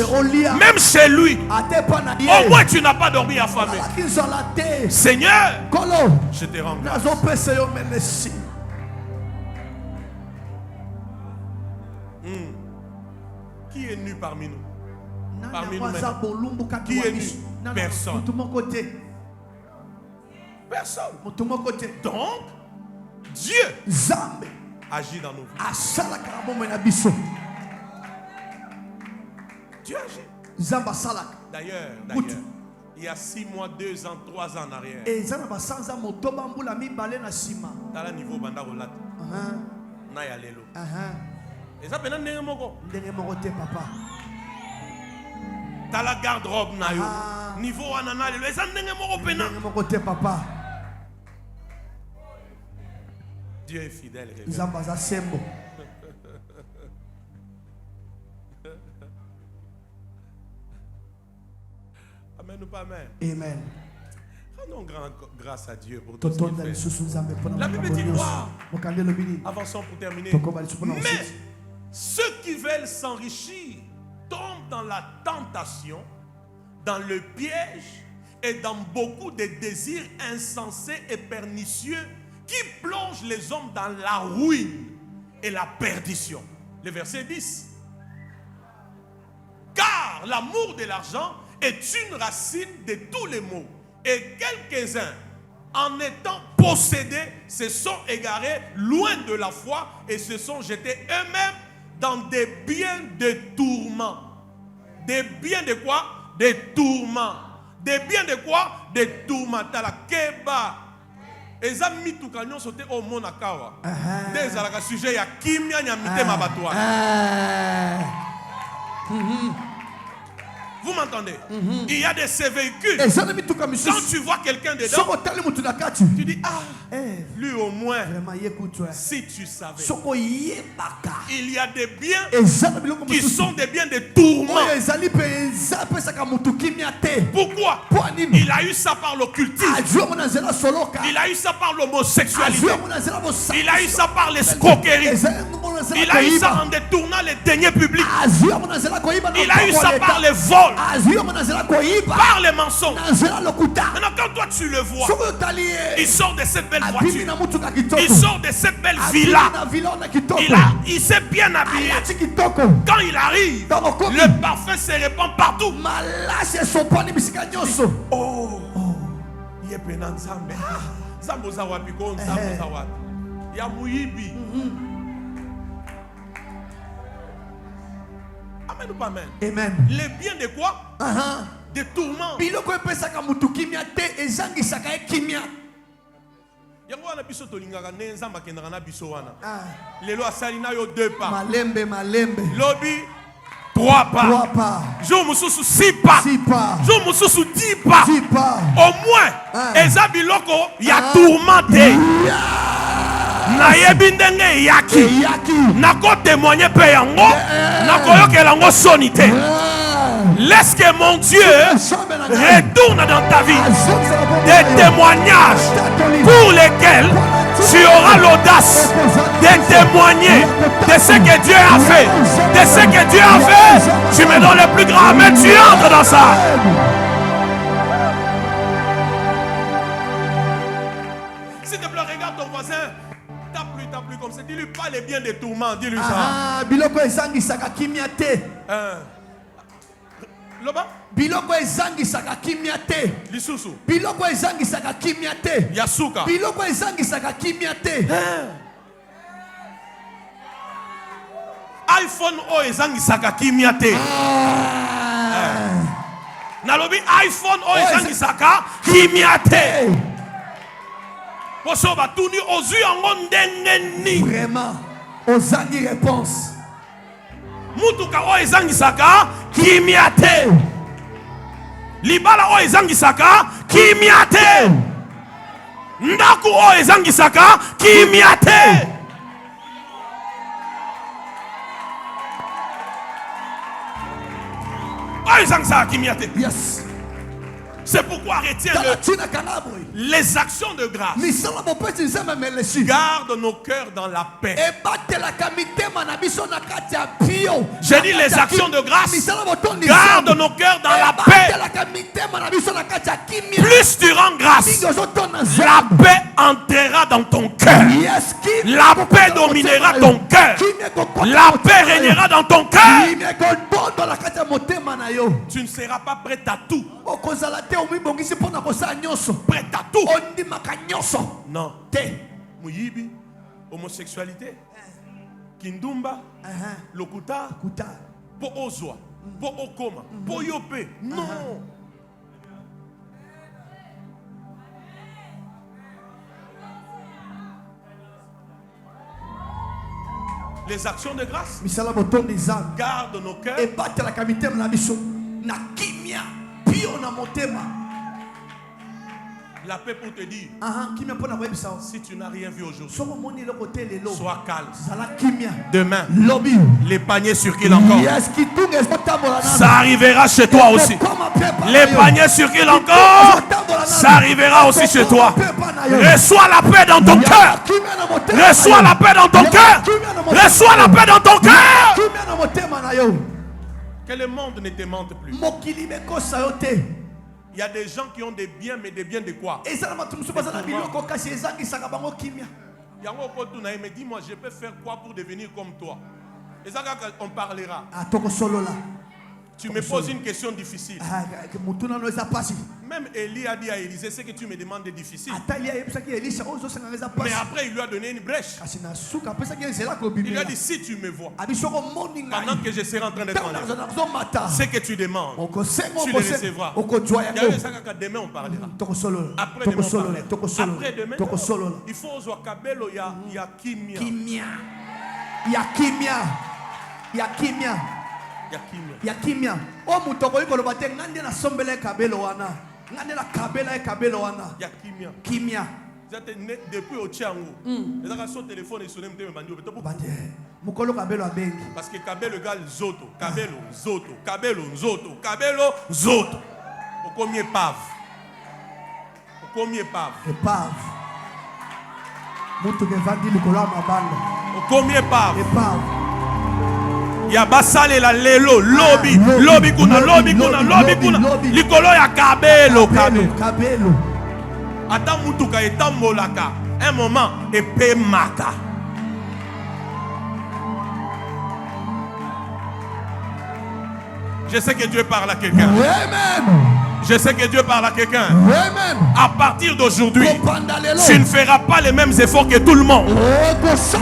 Même chez lui. Au moins tu n'as pas dormi affamé. Seigneur, je te rends grâce. Qui est nu parmi nous? Parmi nous-mêmes. Qui est nu? Personne. Personne. Donc, Dieu agit dans nos vies. Dieu agit. D'ailleurs, il y a 6 mois, 2 ans, 3 ans en arrière. Dans le niveau Bandarolat. Naya Lelo. Et ça, papa. Dans la garde-robe, niveau anana, les papa. Dieu est fidèle. Amen ou pas amen? Amen. Rendons grâce à Dieu pour tout ce qu'il fait. La Bible dit quoi? Avançons pour terminer. Mais ceux qui veulent s'enrichir tombent dans la tentation, dans le piège et dans beaucoup de désirs insensés et pernicieux qui plongent les hommes dans la ruine et la perdition. Le verset 10. Car l'amour de l'argent est une racine de tous les maux. Et quelques-uns, en étant possédés, se sont égarés loin de la foi et se sont jetés eux-mêmes dans des biens de tourments. Des biens de quoi? Des tourments. Des biens de quoi? Des tourments. La keba. Les amis tout canyon sauté au monakawa. Des alaka sujet ya kimia nyamite mabatwa. Vous m'entendez? Il y a de ces véhicules. Quand tu vois quelqu'un dedans, tu dis, ah, lui au moins, si tu savais. Il y a des biens qui sont des biens de tourment. Pourquoi? Il a eu ça par l'occultisme. Il a eu ça par l'homosexualité. Il a eu ça par l'escroquerie. Il a eu ça en détournant les deniers publics. Il a eu ça par les vols, par les mensonges. Maintenant, quand toi tu le vois, il sort de cette belle voiture, il sort de cette belle villa, il s'est bien habillé. Quand il arrive, le parfum se répand partout. Oh, il est pénal Nzambe. Nzambe zawapi ko Nzambe zawapi. Ya muyibi. Amen ou pas amen? Amen. Les biens de quoi? Des tourments. Biloko epesaka mutu kimia te ezangisaka kimia. Yango wana biso tolingaka ne Nzamba kendaka na biso wana. Lelo asali na yo 2 pas. Malembe. Lobi 3 pas. 3 pas. Jour mususu 6 pas. 6 pas. Jour mususu 10 pas. 10 pas. Au moins eza biloko ya tourmenté. Na yebi ndenge yaki nako témoigner pe yango nako yokela ngo sonité. Laisse que mon Dieu retourne dans ta vie des témoignages pour lesquels tu auras l'audace de témoigner de ce que Dieu a fait. De ce que Dieu a fait, tu me donnes le plus grand, mais tu entres dans ça. S'il te plaît, regarde ton voisin. T'as plus comme ça. Dis-lui pas les biens des tourments. Dis-lui ça. Biloko ezangisaka kimia te. Loba? Biloko ezangisaka kimia te. Lisusu. Biloko ezangisaka kimia te. Yasuka. Biloko ezangisaka kimia te. iPhone o ezangisaka kimia te. Nalobi iPhone o ezangisaka kimia te. Vraiment, ozangi réponse. Mutuka o ezangisaka kimiate. Libala o ezangisaka kimiate. Ndaku o ezangisaka kimiate. O ezangisaka kimiate. Yes. C'est pourquoi retiens les actions de grâce. Garde nos cœurs dans la paix. J'ai dit les actions de grâce. Garde nos cœurs dans la paix. Plus tu rends grâce, la paix entrera dans ton cœur. La paix dominera ton cœur. La paix régnera dans ton cœur. Tu ne seras pas prêt à tout. Prêt à tout. Non. Muyibi, homosexualité, kindumba, lokuta, po ozwa, po okoma, po yope. Non. Les actions de grâce. Garde nos cœurs. Et batte la kamite na biso. Na kimia. Pio na motema. La paix pour te dire. Si tu n'as rien vu aujourd'hui, sois calme. Demain, les paniers circulent encore. Ça arrivera chez toi aussi. Les paniers circulent encore. Ça arrivera aussi chez toi. Reçois la paix dans ton cœur. Reçois la paix dans ton cœur. Reçois la paix dans ton cœur. Que le monde ne te mente plus. Il y a des gens qui ont des biens, mais des biens de quoi? Mais dis-moi, je peux faire quoi pour devenir comme toi? Et ça, on parlera. Tu me poses une question difficile. Même Élie a dit à Élisée, ce que tu me demandes est difficile. Mais après, il lui a donné une brèche. Il lui a dit, si tu me vois, pendant que je serai en train d'être en l'air, ce que tu demandes, tu le recevras. Demain, on parlera. Après demain, on parlera. Après demain, il faut voir Kabelo, il y a kimia. Il y a kimia. Ya kimia. O mutoko iko lobate ngande na sombele kabelo wana. Ngande la kabela e kabelo wana. Ya kimia. Kimia. Depuis au Tchango. Les gens sont téléphone et sonné me bandi obeto. Bande. Mukolo kabelo abengi. Parce que kabelo égale zoto, kabelo zoto, kabelo zoto, kabelo zoto. Au combien pave? Au combien pave? Epave. Mutu ke vandi likolo mabanda. Au combien pave? Epave. Ya basale la lelo lobby kuna likolo ya kabelo ata mutuka etambolaka un moment epé maka. Je sais que Dieu parle à quelqu'un. Je sais que Dieu parle à quelqu'un. À partir d'aujourd'hui, tu ne feras pas les mêmes efforts que tout le monde.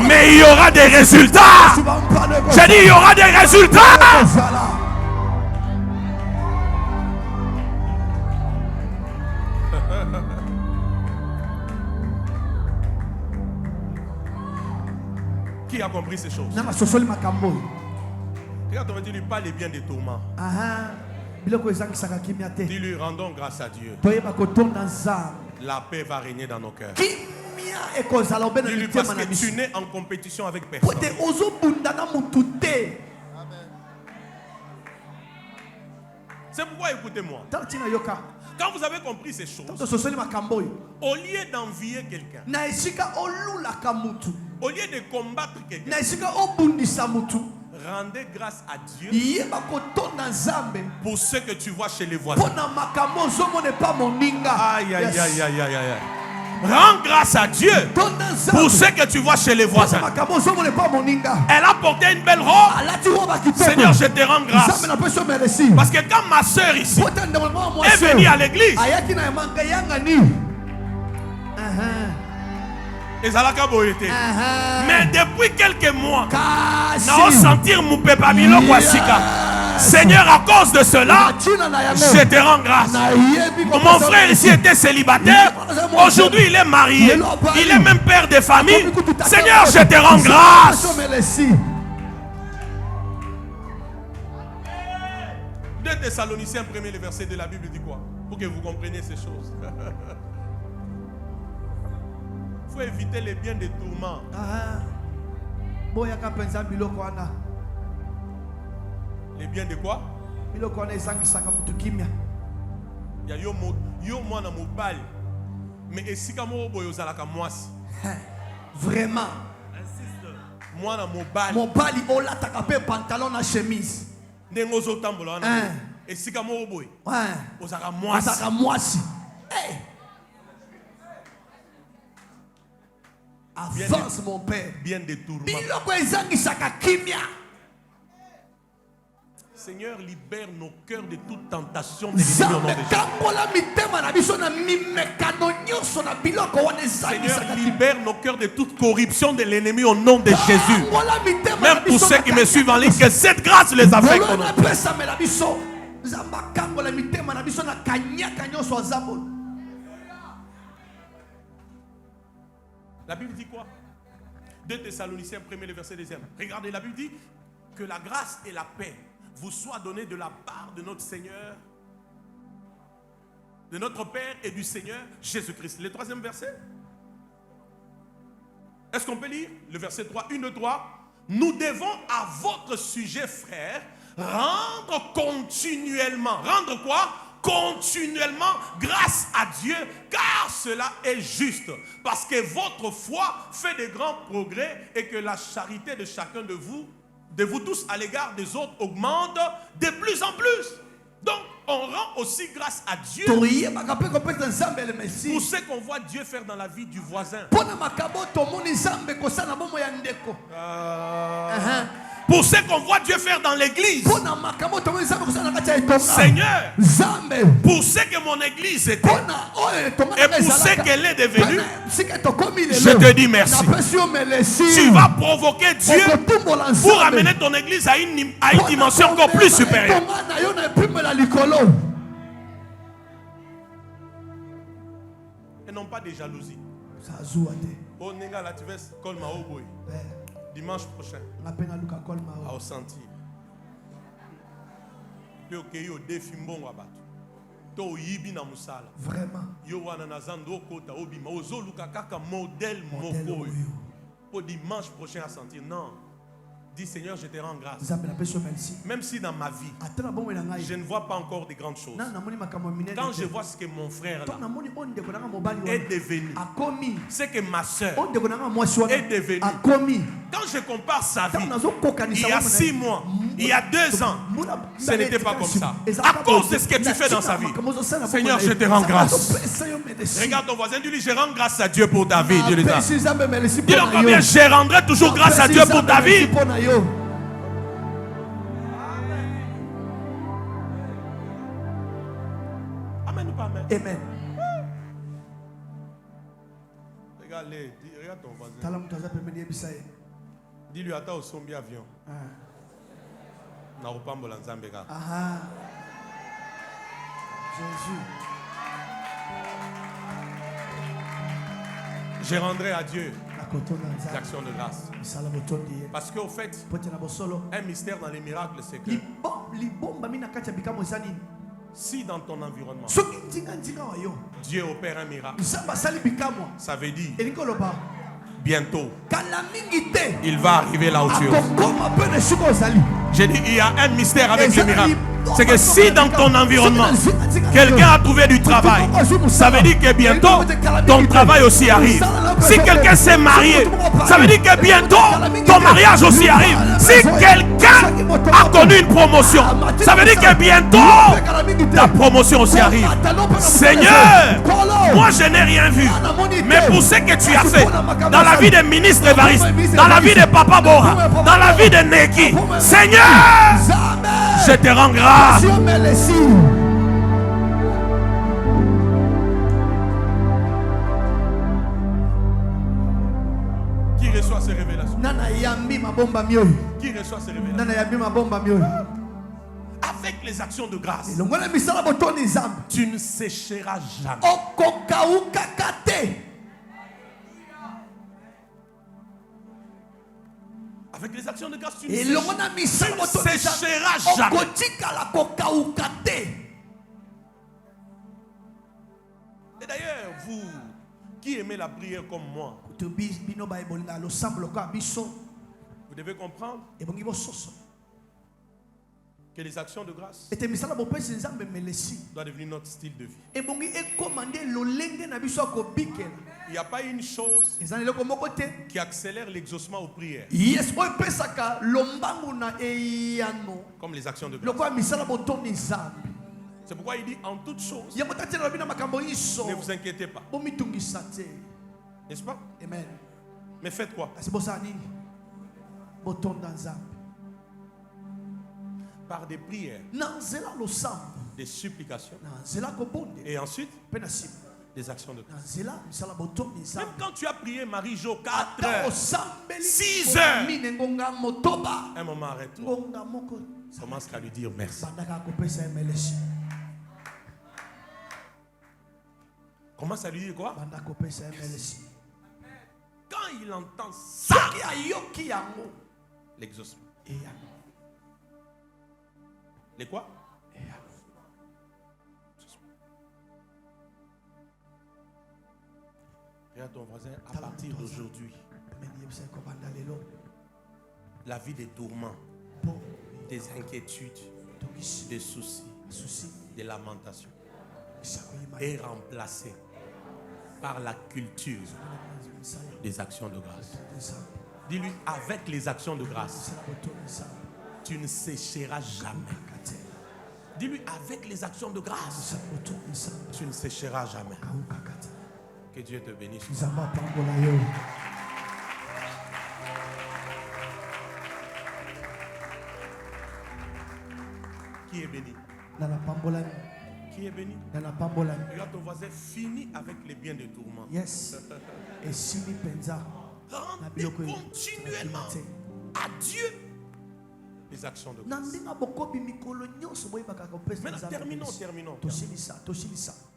Mais il y aura des résultats. J'ai dit, il y aura des résultats. Qui a compris ces choses? Regarde, on va dire, pas les biens des tourments. Dis-lui, rendons grâce à Dieu. La paix va régner dans nos cœurs. Dis-lui, parce que tu n'es en compétition avec personne. C'est pourquoi écoutez-moi. Quand vous avez compris ces choses, au lieu d'envier quelqu'un, au lieu de combattre quelqu'un, rendez grâce à Dieu pour ce que tu vois chez les voisins. Aïe, aïe, aïe, aïe, aïe, aïe. Rends grâce à Dieu pour ce que tu vois chez les voisins. Elle a porté une belle robe. Seigneur, je te rends grâce. Parce que quand ma soeur ici est venue à l'église, mais depuis quelques mois, n'a sentir mon peuple Seigneur, à cause de cela, je te rends grâce. Mon frère ici était célibataire. Aujourd'hui, il est marié. Il est même père de famille. Seigneur, je te rends grâce. 2 Thessaloniciens, 1er le verset de la Bible dit quoi? Pour que vous compreniez ces choses. Il faut éviter les biens des tourments. Les biens de quoi? Il y a yo mwana mobali. Mais esika mo boyo zalaka mwasi. Vraiment. Mwana mobali. Mobali olataka pe pantalon na chemise. Ndengo zo tambola na. Esika mo boyo. Ozaka mwasi. Ozaka mwasi. Avance mon père. Bien de tourments. Biloko ezangisaka kimia. Seigneur, libère nos cœurs de toute tentation de l'ennemi au nom de Jésus. Seigneur, libère nos cœurs de toute corruption de l'ennemi au nom de Jésus. Même pour ceux qui me suivent en ligne, que cette grâce les affecte. La Bible dit quoi? 2 Thessaloniciens, 1er le verset 2e. Regardez, la Bible dit que la grâce et la paix vous soit donné de la part de notre Seigneur, de notre Père et du Seigneur Jésus-Christ. Le 3e verset. Est-ce qu'on peut lire le verset 3? 1, 2, 3. Nous devons à votre sujet, frères, rendre continuellement. Rendre quoi? Continuellement grâce à Dieu, car cela est juste. Parce que votre foi fait de grands progrès et que la charité de chacun de vous tous à l'égard des autres augmente de plus en plus. Donc, on rend aussi grâce à Dieu pour pour ce qu'on voit Dieu faire dans la vie du voisin. Pour ce qu'on voit Dieu faire dans l'église. Seigneur, pour ce que mon église était et pour ce qu'elle est devenue, je te dis merci. Tu vas provoquer Dieu pour amener ton église à une dimension encore plus supérieure. Et non pas de jalousie. Oh, Nenga, là, tu vas colma au boy. Dimanche prochain, à au sentir. Puis ok, yo défi mbongo abatu. To yibi na musala. Vraiment. Yo wana na zando kota obima ozo luka kaka modèle moko. Pour dimanche prochain à sentir. Non. Dis Seigneur, je te rends grâce. Même si dans ma vie, je ne vois pas encore de grandes choses. Quand je vois ce que mon frère là est devenu, ce que ma soeur est devenue, quand je compare sa vie, il y a 6 mois, il y a 2 ans, ce n'était pas comme ça. À cause de ce que tu fais dans sa vie, Seigneur, je te rends grâce. Regarde ton voisin, dis-lui, je rends grâce à Dieu pour ta vie. Dis-lui combien je rendrai toujours grâce à Dieu pour ta vie. Amen ou pas amen? Amen. Regarde ton voisin. Dis-lui, attends au sombi avion. Na upambo la Nzambe ka. Jésus. Je rendrai à Dieu l'action de grâce. Parce qu'au fait, un mystère dans les miracles, c'est que si dans ton environnement, Dieu opère un miracle, ça veut dire bientôt, il va arriver là où tu es. J'ai dit, il y a un mystère avec le miracle. C'est que si dans ton environnement, quelqu'un a trouvé du travail, ça veut dire que bientôt, ton travail aussi arrive. Si quelqu'un s'est marié, ça veut dire que bientôt, ton mariage aussi arrive. Si quelqu'un a connu une promotion, ça veut dire que bientôt, ta promotion aussi arrive. Seigneur, moi je n'ai rien vu. Mais pour ce que tu as fait dans la vie des ministres Évariste, dans la vie de Papa Bora, dans la vie de Neki, Seigneur, je te rends grâce. Qui reçoit ces révélations? Qui reçoit ces révélations? Avec les actions de grâce, tu ne sécheras jamais. Avec les actions de grâce, tu ne sécheras jamais. Et d'ailleurs, vous qui aimez la prière comme moi, vous devez comprendre que les actions de grâce doivent devenir notre style de vie. Il n'y a pas une chose qui accélère l'exaucement aux prières comme les actions de grâce. C'est pourquoi il dit en toutes choses, ne vous inquiétez pas. N'est-ce pas? Amen. Mais faites quoi? Par des prières, des supplications, et ensuite des actions de grâce. Même quand tu as prié Marie-Jo 4 heures, 6 heures, un moment arrête-toi. Commence à lui dire merci. Commence à lui dire quoi? Quand il entend ça, l'exaucement. Les quoi? Regarde ton voisin, à partir d'aujourd'hui, la vie des tourments, des inquiétudes, des soucis, des lamentations est remplacée par la culture des actions de grâce. Dis-lui, avec les actions de grâce, tu ne sécheras jamais. Dis-lui avec les actions de grâce. Tu ne sécheras jamais. Que Dieu te bénisse. Qui est béni? Qui est béni? Regarde ton voisin, fini avec les biens de tourment. Yes. Et si mi penza. Rendez continuellement à Dieu les actions de grâce. Maintenant, terminons.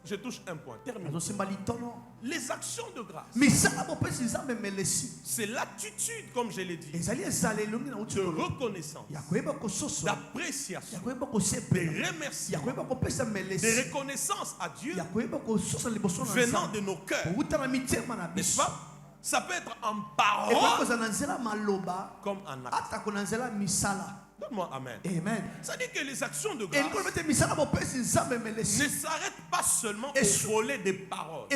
Je touche un point. Terminons. Les actions de grâce. C'est l'attitude, comme je l'ai dit, de reconnaissance, d'appréciation, de remerciement, de reconnaissance à Dieu venant de nos cœurs. N'est-ce pas? Ça peut être en parole comme en acte. Donne-moi amen. Ça dit que les actions de grâce ne s'arrêtent pas seulement au volet des paroles.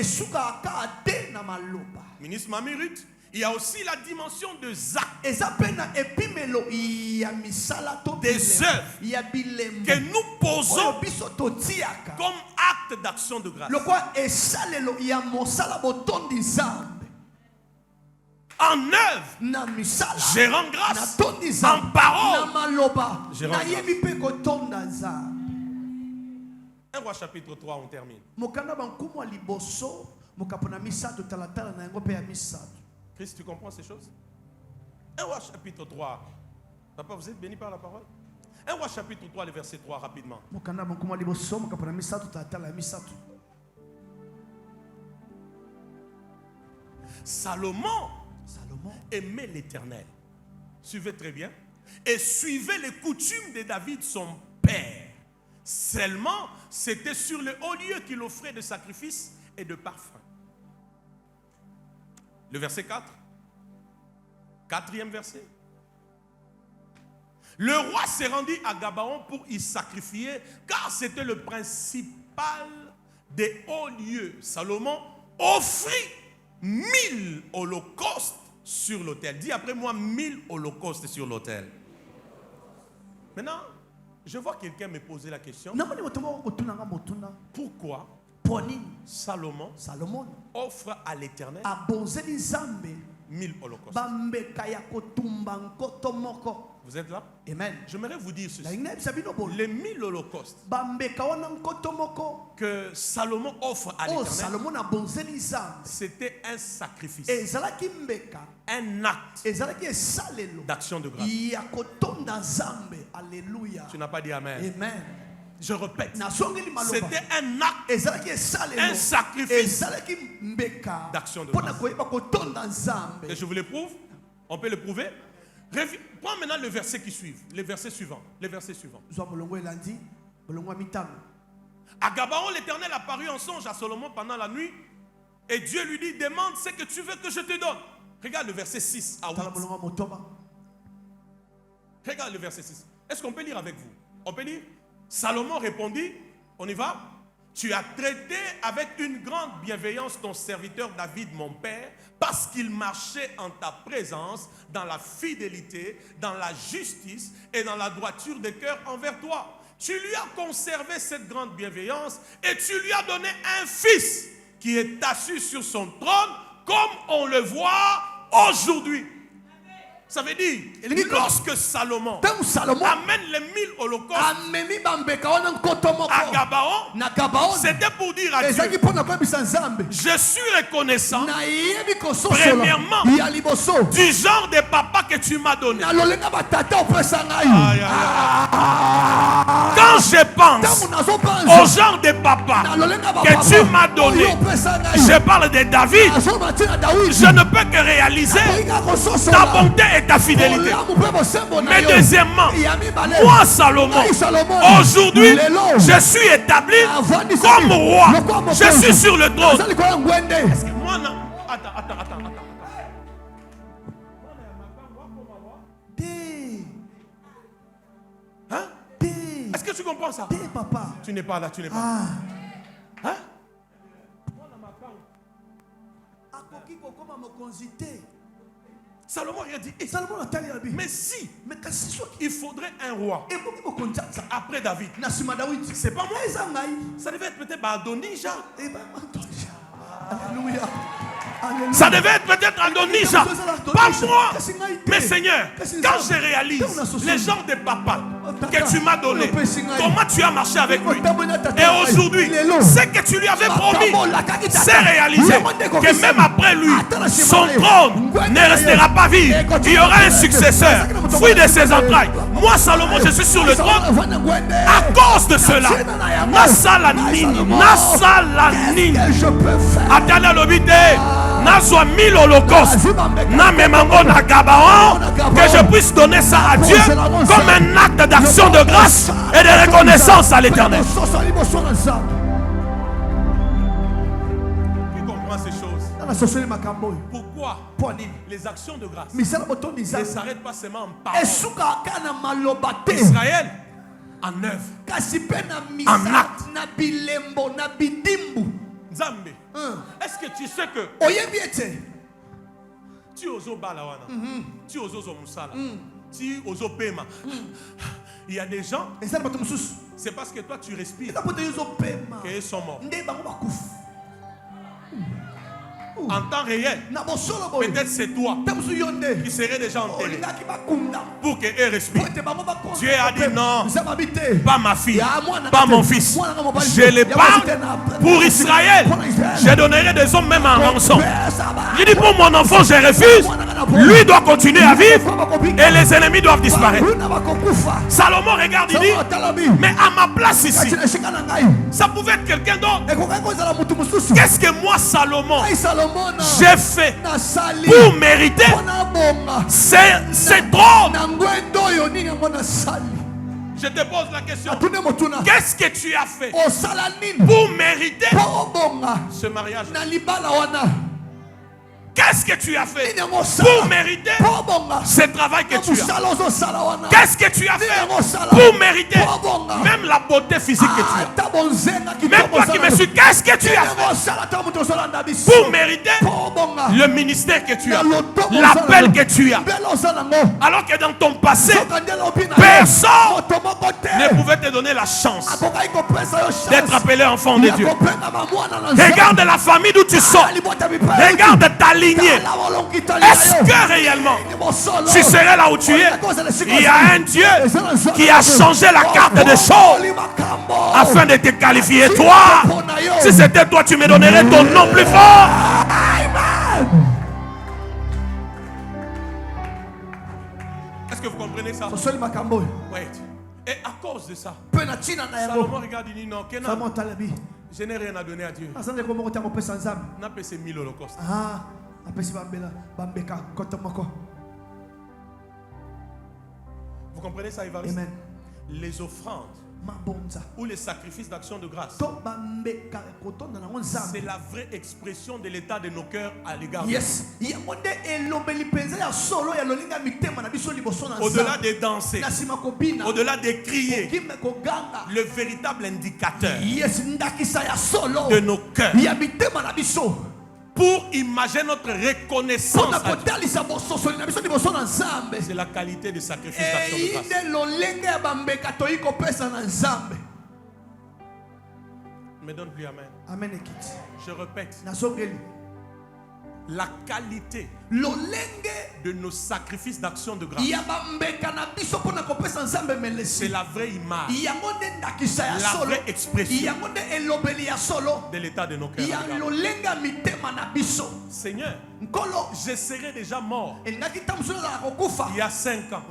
Ministre Mamirut, il y a aussi la dimension des actes, des œuvres que nous posons comme acte d'action de grâce. En œuvre, je rends grâce. En parole, je rends grâce. 1 Roi chapitre 3, on termine. Christ, tu comprends ces choses? 1 Roi chapitre 3. Papa, vous êtes béni par la parole? 1 Roi chapitre 3, le verset 3, rapidement. Salomon aimait l'Éternel. Suivez très bien. Et suivait les coutumes de David, son père. Seulement, c'était sur le haut lieu qu'il offrait de sacrifices et de parfums. Le verset 4. Quatrième verset. Le roi s'est rendu à Gabaon pour y sacrifier, car c'était le principal des hauts lieux. Salomon offrit 1000 holocaustes sur l'autel. Dis après moi 1000 holocaustes sur l'autel. Maintenant, je vois quelqu'un me poser la question. Pourquoi Salomon offre à l'Éternel 1000 holocaustes? Vous êtes là? Amen. J'aimerais vous dire ceci. Les 1000 holocaustes que Salomon offre à l'Éternel, c'était un sacrifice, un acte d'action de grâce. Tu n'as pas dit amen. Amen. Je répète, c'était un acte, un sacrifice d'action de grâce. Et je vous le prouve. On peut le prouver. Prends maintenant le verset qui suit, le verset suivant. À Gabaon, l'Éternel apparut en songe à Salomon pendant la nuit, et Dieu lui dit: demande ce que tu veux que je te donne. Regarde le verset 6 à 8. Regarde le verset 6. Est-ce qu'on peut lire avec vous? On peut lire? Salomon répondit, on y va? Tu as traité avec une grande bienveillance ton serviteur David, mon père, parce qu'il marchait en ta présence dans la fidélité, dans la justice et dans la droiture de cœur envers toi. Tu lui as conservé cette grande bienveillance et tu lui as donné un fils qui est assis sur son trône, comme on le voit aujourd'hui. Ça veut dire, lorsque Salomon amène les 1000 holocaustes à Gabaon, c'était pour dire à Dieu: je suis reconnaissant, premièrement, du genre de papa que tu m'as donné. Quand je pense au genre de papa que tu m'as donné, je parle de David, je ne peux que réaliser ta bonté et ta fidélité. Mais deuxièmement, moi Salomon, aujourd'hui, je suis établi comme roi. Je suis sur le trône. Est-ce que moi, non? Attends. Hein? Est-ce que tu comprends ça? Tu n'es pas là, tu n'es pas là. Hein? Salomon a dit, mais mais si il faudrait un roi après David, c'est pas moi. Ça devait être peut-être Adonija. Alléluia. Ça devait être peut-être Adonija, pas moi. Mais Seigneur, quand je réalise les genres de papa que tu m'as donné, comment tu as marché avec lui, et aujourd'hui, ce que tu lui avais promis, c'est réalisé. Que même après lui, son trône ne restera pas vide. Il y aura un successeur, fruit de ses entrailles. Moi, Salomon, je suis sur le trône à cause de cela. Atala lobite. Nazwa 1000 holocaustes, na memango na Gabaon, que je puisse donner ça à Dieu comme un acte d'action de grâce et de reconnaissance à l'Éternel. Qui comprend ces choses? Pourquoi les actions de grâce ne s'arrêtent pas seulement en parole? Israël en œuvre, en acte. Nzambe, est-ce que tu sais que tu oso balawana, tu oso musala, tu oso pema? Il y a des gens, c'est parce que toi tu respires qu'ils sont morts. En temps réel, peut-être c'est toi qui serais déjà enterré pour qu'eux respirent. Dieu a dit non, pas ma fille, pas mon fils. Je les parle pour Israël. Je donnerai des hommes même en rançon. Je dis pour mon enfant, je refuse. Lui doit continuer à vivre et les ennemis doivent disparaître. Salomon regarde, il dit, mais à ma place ici, ça pouvait être quelqu'un d'autre. Qu'est-ce que moi, Salomon, j'ai fait pour mériter c'est trop. Je te pose la question. Qu'est-ce que tu as fait pour mériter ce mariage? Qu'est-ce que tu as fait pour mériter ce travail que tu as? Qu'est-ce que tu as fait pour mériter même la beauté physique que tu as? Même toi qui me suis, qu'est-ce que tu as fait pour mériter le ministère que tu as, l'appel que tu as? Alors que dans ton passé, personne ne pouvait te donner la chance d'être appelé enfant de Dieu. Regarde la famille d'où tu sors. Regarde ta lignée. Est-ce que réellement tu serais là où tu es? Il y a un Dieu qui a changé la carte des choses afin de te qualifier. Toi, si c'était toi, tu me donnerais ton nom plus fort. Est-ce que vous comprenez ça? Wait. Et à cause de ça, Salomon regarde, il dit non, je n'ai rien à donner à Dieu. N'a pas ces 1000 holocaustes. Vous comprenez ça, Évariste? Les offrandes ou les sacrifices d'action de grâce, c'est la vraie expression de l'état de nos cœurs à l'égard de Dieu. Au-delà de danser, au-delà de crier, le véritable indicateur de nos cœurs pour imaginer notre reconnaissance à Dieu, c'est la qualité du sacrifice d'action de grâce. Ne me donne plus amen. Je répète, la qualité de nos sacrifices d'action de grâce, c'est la vraie image, la vraie expression de l'état de nos cœurs. Seigneur, je serais déjà mort il y a 5 ans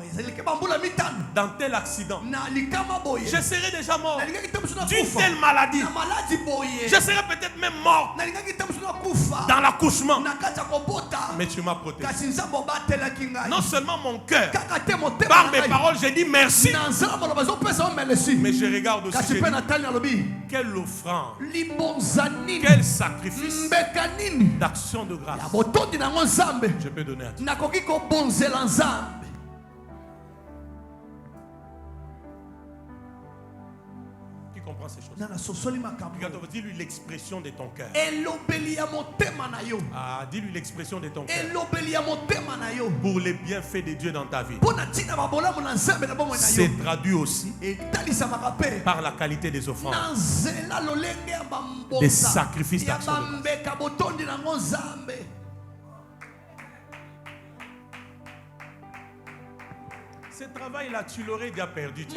dans tel accident. Je serais déjà mort d'une telle maladie. Je serais peut-être même mort dans l'accouchement. Mais tu m'as protégé. Non seulement mon cœur, par mes paroles, j'ai dit merci. Mais je regarde aussi, je dis, quelle offrande, quel sacrifice d'action de grâce je peux donner à Dieu. Qui comprends ces choses. Regarde, dis-lui l'expression de ton cœur. Ah, dis-lui l'expression de ton cœur. Pour les bienfaits de Dieu dans ta vie. C'est traduit aussi par la qualité des offrandes, des sacrifices d'action de grâce. Ce travail-là, tu l'aurais déjà perdu.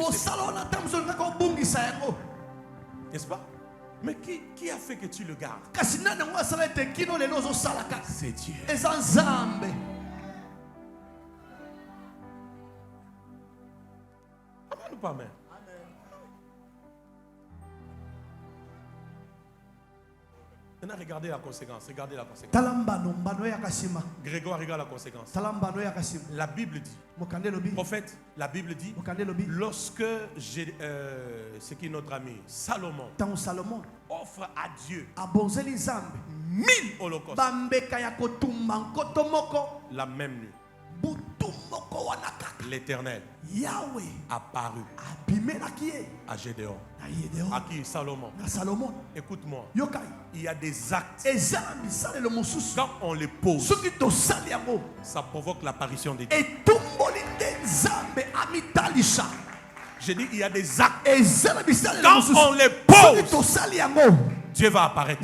N'est-ce pas? Mais qui a fait que tu le gardes? C'est Dieu. Amen ou pas amen? Maintenant, regardez la conséquence. Regardez la conséquence. Grégoire, regarde la conséquence. La Bible dit, prophète, la Bible dit, lorsque c'est qui notre ami Salomon offre à Dieu 1000 holocaustes la même nuit, l'Éternel apparut à Gédéon, à qui? Salomon. Écoute-moi, il y a des actes, quand on les pose, ça provoque l'apparition de Dieu. J'ai dit, il y a des actes, quand on les pose, Dieu va apparaître.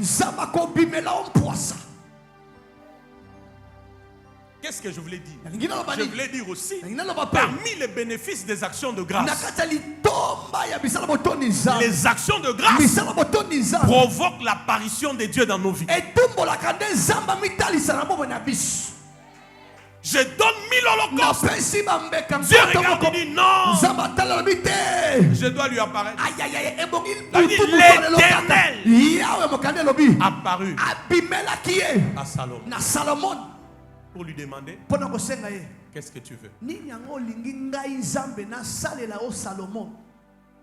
Qu'est-ce que je voulais dire? Je voulais dire aussi, parmi les bénéfices des actions de grâce, les actions de grâce provoquent l'apparition de Dieu dans nos vies. Je donne 1000 holocaustes. Dieu regarde et dit non. Je dois lui apparaître. L'Éternel apparu à Salomon pour lui demander qu'est-ce que tu veux.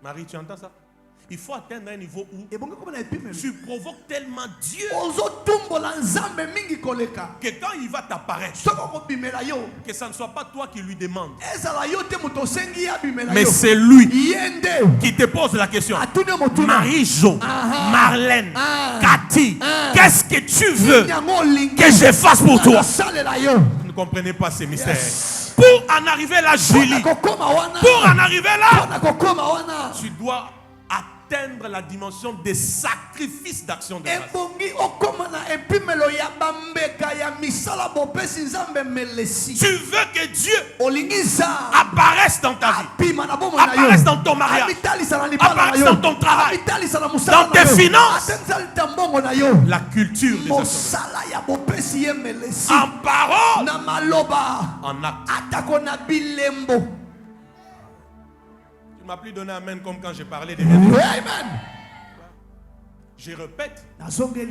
Marie, tu entends ça? Il faut atteindre un niveau où tu provoques tellement Dieu que quand il va t'apparaître, que ça ne soit pas toi qui lui demande, mais c'est lui qui te pose la question. Marie-Jo, Marlène, Cathy, qu'est-ce que tu veux que je fasse pour toi? Vous ne comprenez pas ces mystères. Pour en arriver là, Julie, pour en arriver là, tu dois atteindre la dimension des sacrifices d'action de grâce. Tu veux que Dieu apparaisse dans ta vie, apparaisse dans ton mariage, apparaisse dans ton travail, dans tes finances. La culture des actions, en parole, en acte. Tu ne m'as plus donné amen comme quand j'ai parlé des révélations. Je répète,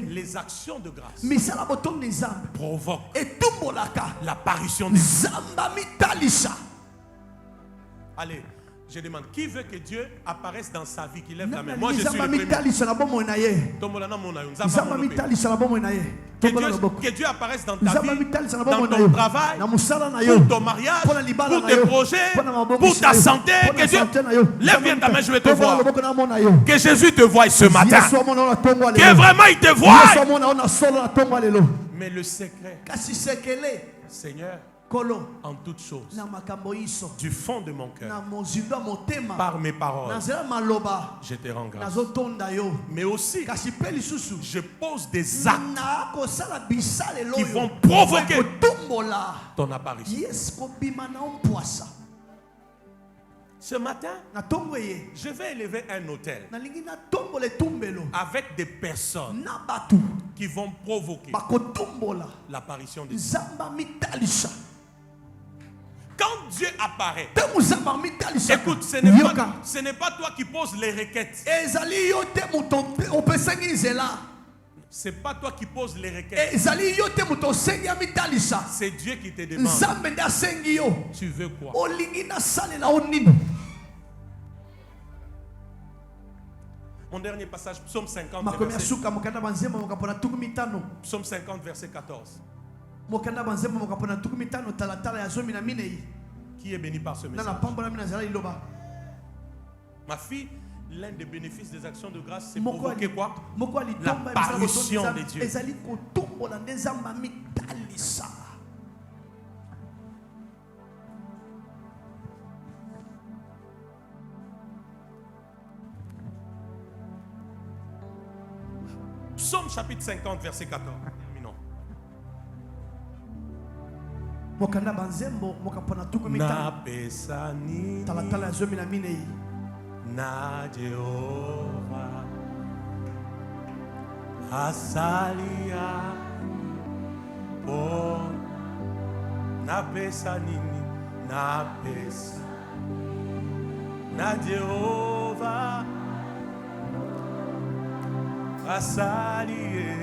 les actions de grâce provoquent l'apparition de Dieu. Allez, je demande, qui veut que Dieu apparaisse dans sa vie, qui lève la main? Moi, je suis le premier. Que Dieu apparaisse dans ta vie, dans ton travail, pour ton mariage, pour tes projets, pour ta santé. Que Dieu lève bien ta main, je vais te voir. Que Jésus te voie ce matin. Que vraiment il te voie. Mais le secret, Seigneur, en toutes choses, du fond de mon cœur, par mes paroles, je te rends grâce. Mais aussi, je pose des actes qui vont provoquer ton apparition. Ce matin, je vais élever un autel avec des personnes qui vont provoquer l'apparition de Dieu. Quand Dieu apparaît, écoute, ce n'est pas toi qui poses les requêtes. C'est pas toi qui poses les requêtes. C'est Dieu qui te demande. Tu veux quoi? Mon dernier passage, Psaume 50, Psaume 50, verset 14. Qui est béni par ce message? Ma fille, L'un des bénéfices des actions de grâce, c'est provoquer quoi? La parution de Dieu. Psaume chapitre 50, verset 14. Terminons. Na pesani na Jehovah asalia po na pesani na pesa na Jehovah asalie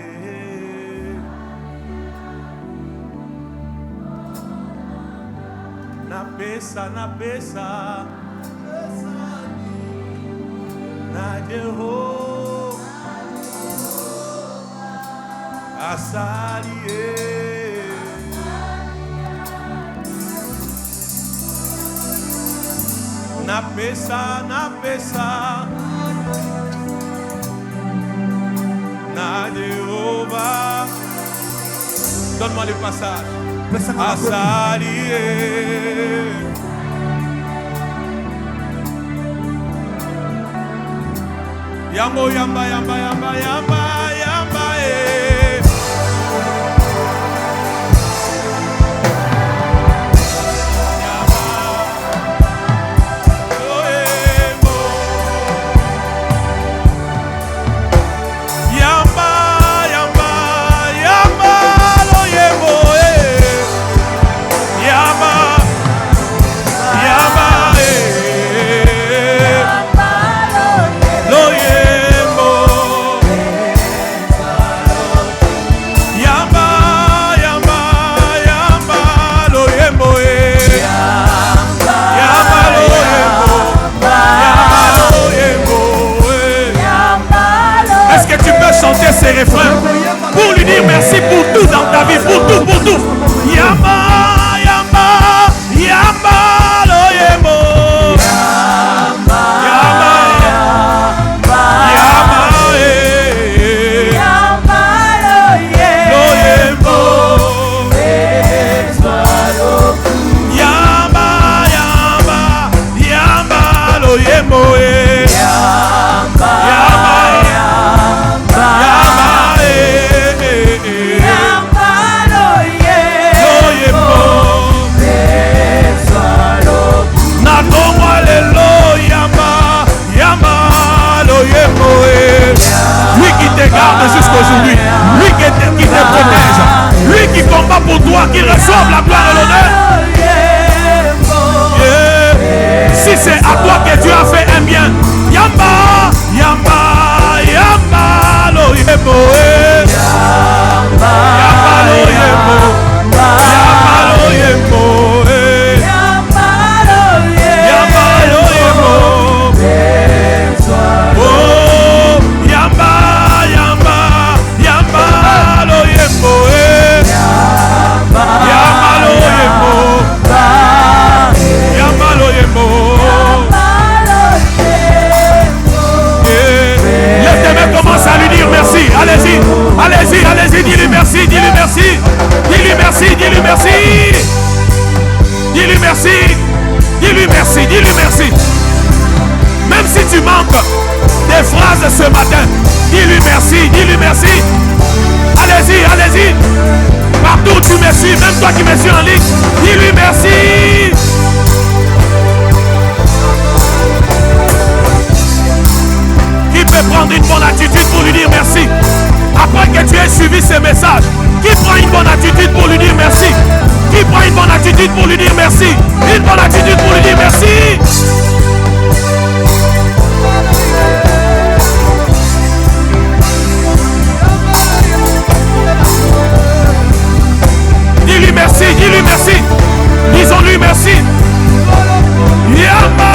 na pesa na Jehovah asalie na pesa na Jehovah. Donne-moi le passage. Asalie Yambo yamba chanter ces refrains pour lui dire merci pour tout dans ta vie, pour tout. Yamba, lo yemo. Lui qui te garde jusqu'aujourd'hui, lui qui te protège, lui qui combat pour toi, qui reçoit la gloire et l'honneur. Si c'est à toi que Dieu a fait un bien, Yamba, lo yemo. Allez-y, dis-lui merci. Dis-lui merci. Même si tu manques des phrases ce matin, dis-lui merci. Allez-y. Partout où tu me suis, même toi qui me suis en ligne, dis-lui merci. Qui peut prendre une bonne attitude pour lui dire merci? Après que tu aies suivi ces messages, qui prend une bonne attitude pour lui dire merci? Qui prend une bonne attitude pour lui dire merci? Une bonne attitude pour lui dire merci. Dis-lui merci. Disons-lui merci. Yamba.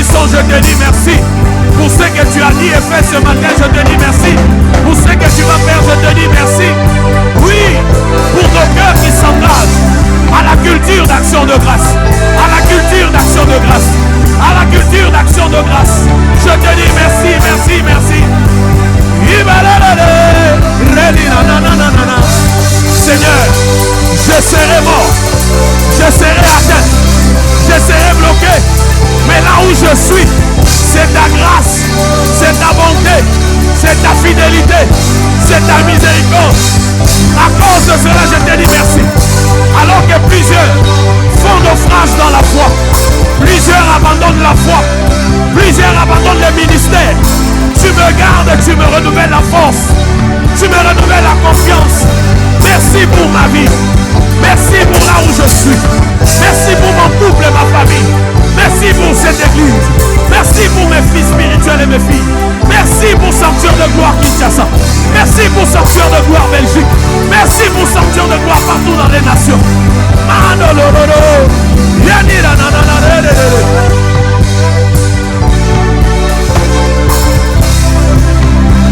bénissons, je te dis merci. Pour ce que tu as dit et fait ce matin, je te dis merci. Pour ce que tu vas faire, je te dis merci. Oui, pour nos cœurs qui s'engagent à la culture d'action de grâce. À la culture d'action de grâce. À la culture d'action de grâce. Je te dis merci, merci, merci. Seigneur, je serai mort, je serai atteint, je serai bloqué, mais là où je suis, c'est ta grâce, c'est ta bonté, c'est ta fidélité, c'est ta miséricorde. À cause de cela, je te dis merci. Alors que plusieurs font naufrage dans la foi, plusieurs abandonnent la foi, plusieurs abandonnent le ministère, tu me gardes, tu me renouvelles la force, tu me renouvelles la confiance. Merci pour ma vie, merci pour là où je suis, merci pour mon couple et ma famille, merci pour cette église, merci pour mes fils spirituels et mes filles, merci pour Sanctuaire de gloire Kinshasa, merci pour Sanctuaire de gloire Belgique, merci pour Sanctuaire de gloire partout dans les nations.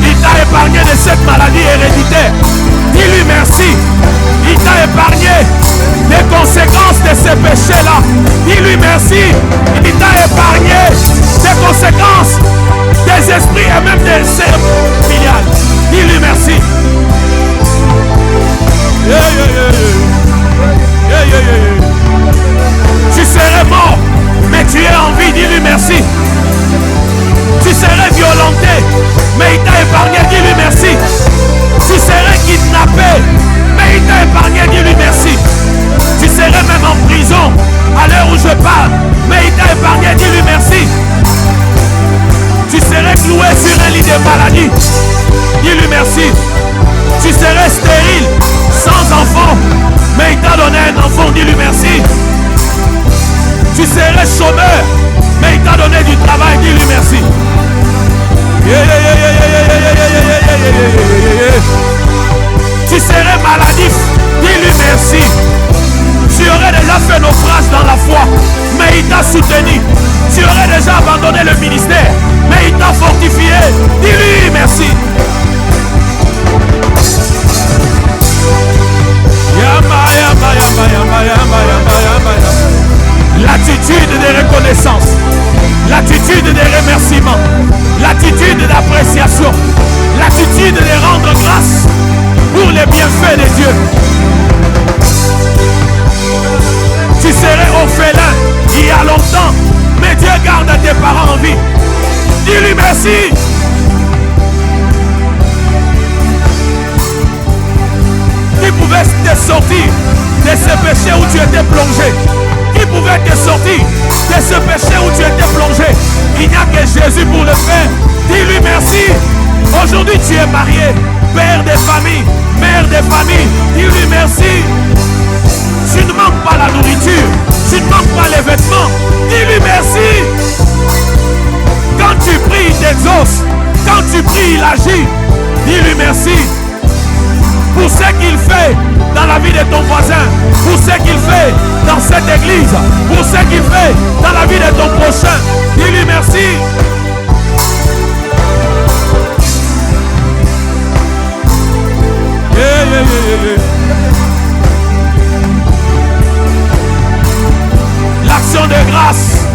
Il t'a épargné de cette maladie héréditaire. Dis-lui merci. Il t'a épargné des conséquences de ces péchés-là. Dis-lui merci. Il t'a épargné des conséquences des esprits et même des cerveaux filiales. Dis-lui merci. Tu serais mort, mais tu es en vie. Dis-lui merci. Tu serais violenté, mais il t'a épargné. Dis-lui merci. Tu serais kidnappé, mais il t'a épargné, dis-lui merci. Tu serais même en prison à l'heure où je parle, mais il t'a épargné, dis-lui merci. Tu serais cloué sur un lit de maladie, dis-lui merci. Tu serais stérile, sans enfant, mais il t'a donné un enfant, dis-lui merci. Tu serais chômeur, mais il t'a donné du travail, dis-lui merci. Tu serais maladif, dis-lui merci. Tu aurais déjà fait naufrage dans la foi, mais il t'a soutenu. Tu aurais déjà abandonné le ministère, mais il t'a fortifié. Dis-lui merci. L'attitude de reconnaissance, l'attitude de remerciement, l'attitude d'appréciation, l'attitude de rendre grâce pour les bienfaits de Dieu. Tu serais orphelin il y a longtemps, mais Dieu garde tes parents en vie. Dis-lui merci. Qui pouvait te sortir de ce péché où tu étais plongé? Qui pouvait te sortir de ce péché où tu étais plongé? Il n'y a que Jésus pour le faire. Dis-lui merci. Aujourd'hui tu es marié, père de famille, mère de famille. Dis-lui merci. Tu ne manques pas la nourriture, tu ne manques pas les vêtements. Dis-lui merci. Quand tu pries, il t'exauce. Quand tu pries, il agit. Dis-lui merci. Pour ce qu'il fait dans la vie de ton voisin, pour ce qu'il fait dans cette église, pour ce qu'il fait dans la vie de ton prochain. Dis-lui merci. L'action de grâce,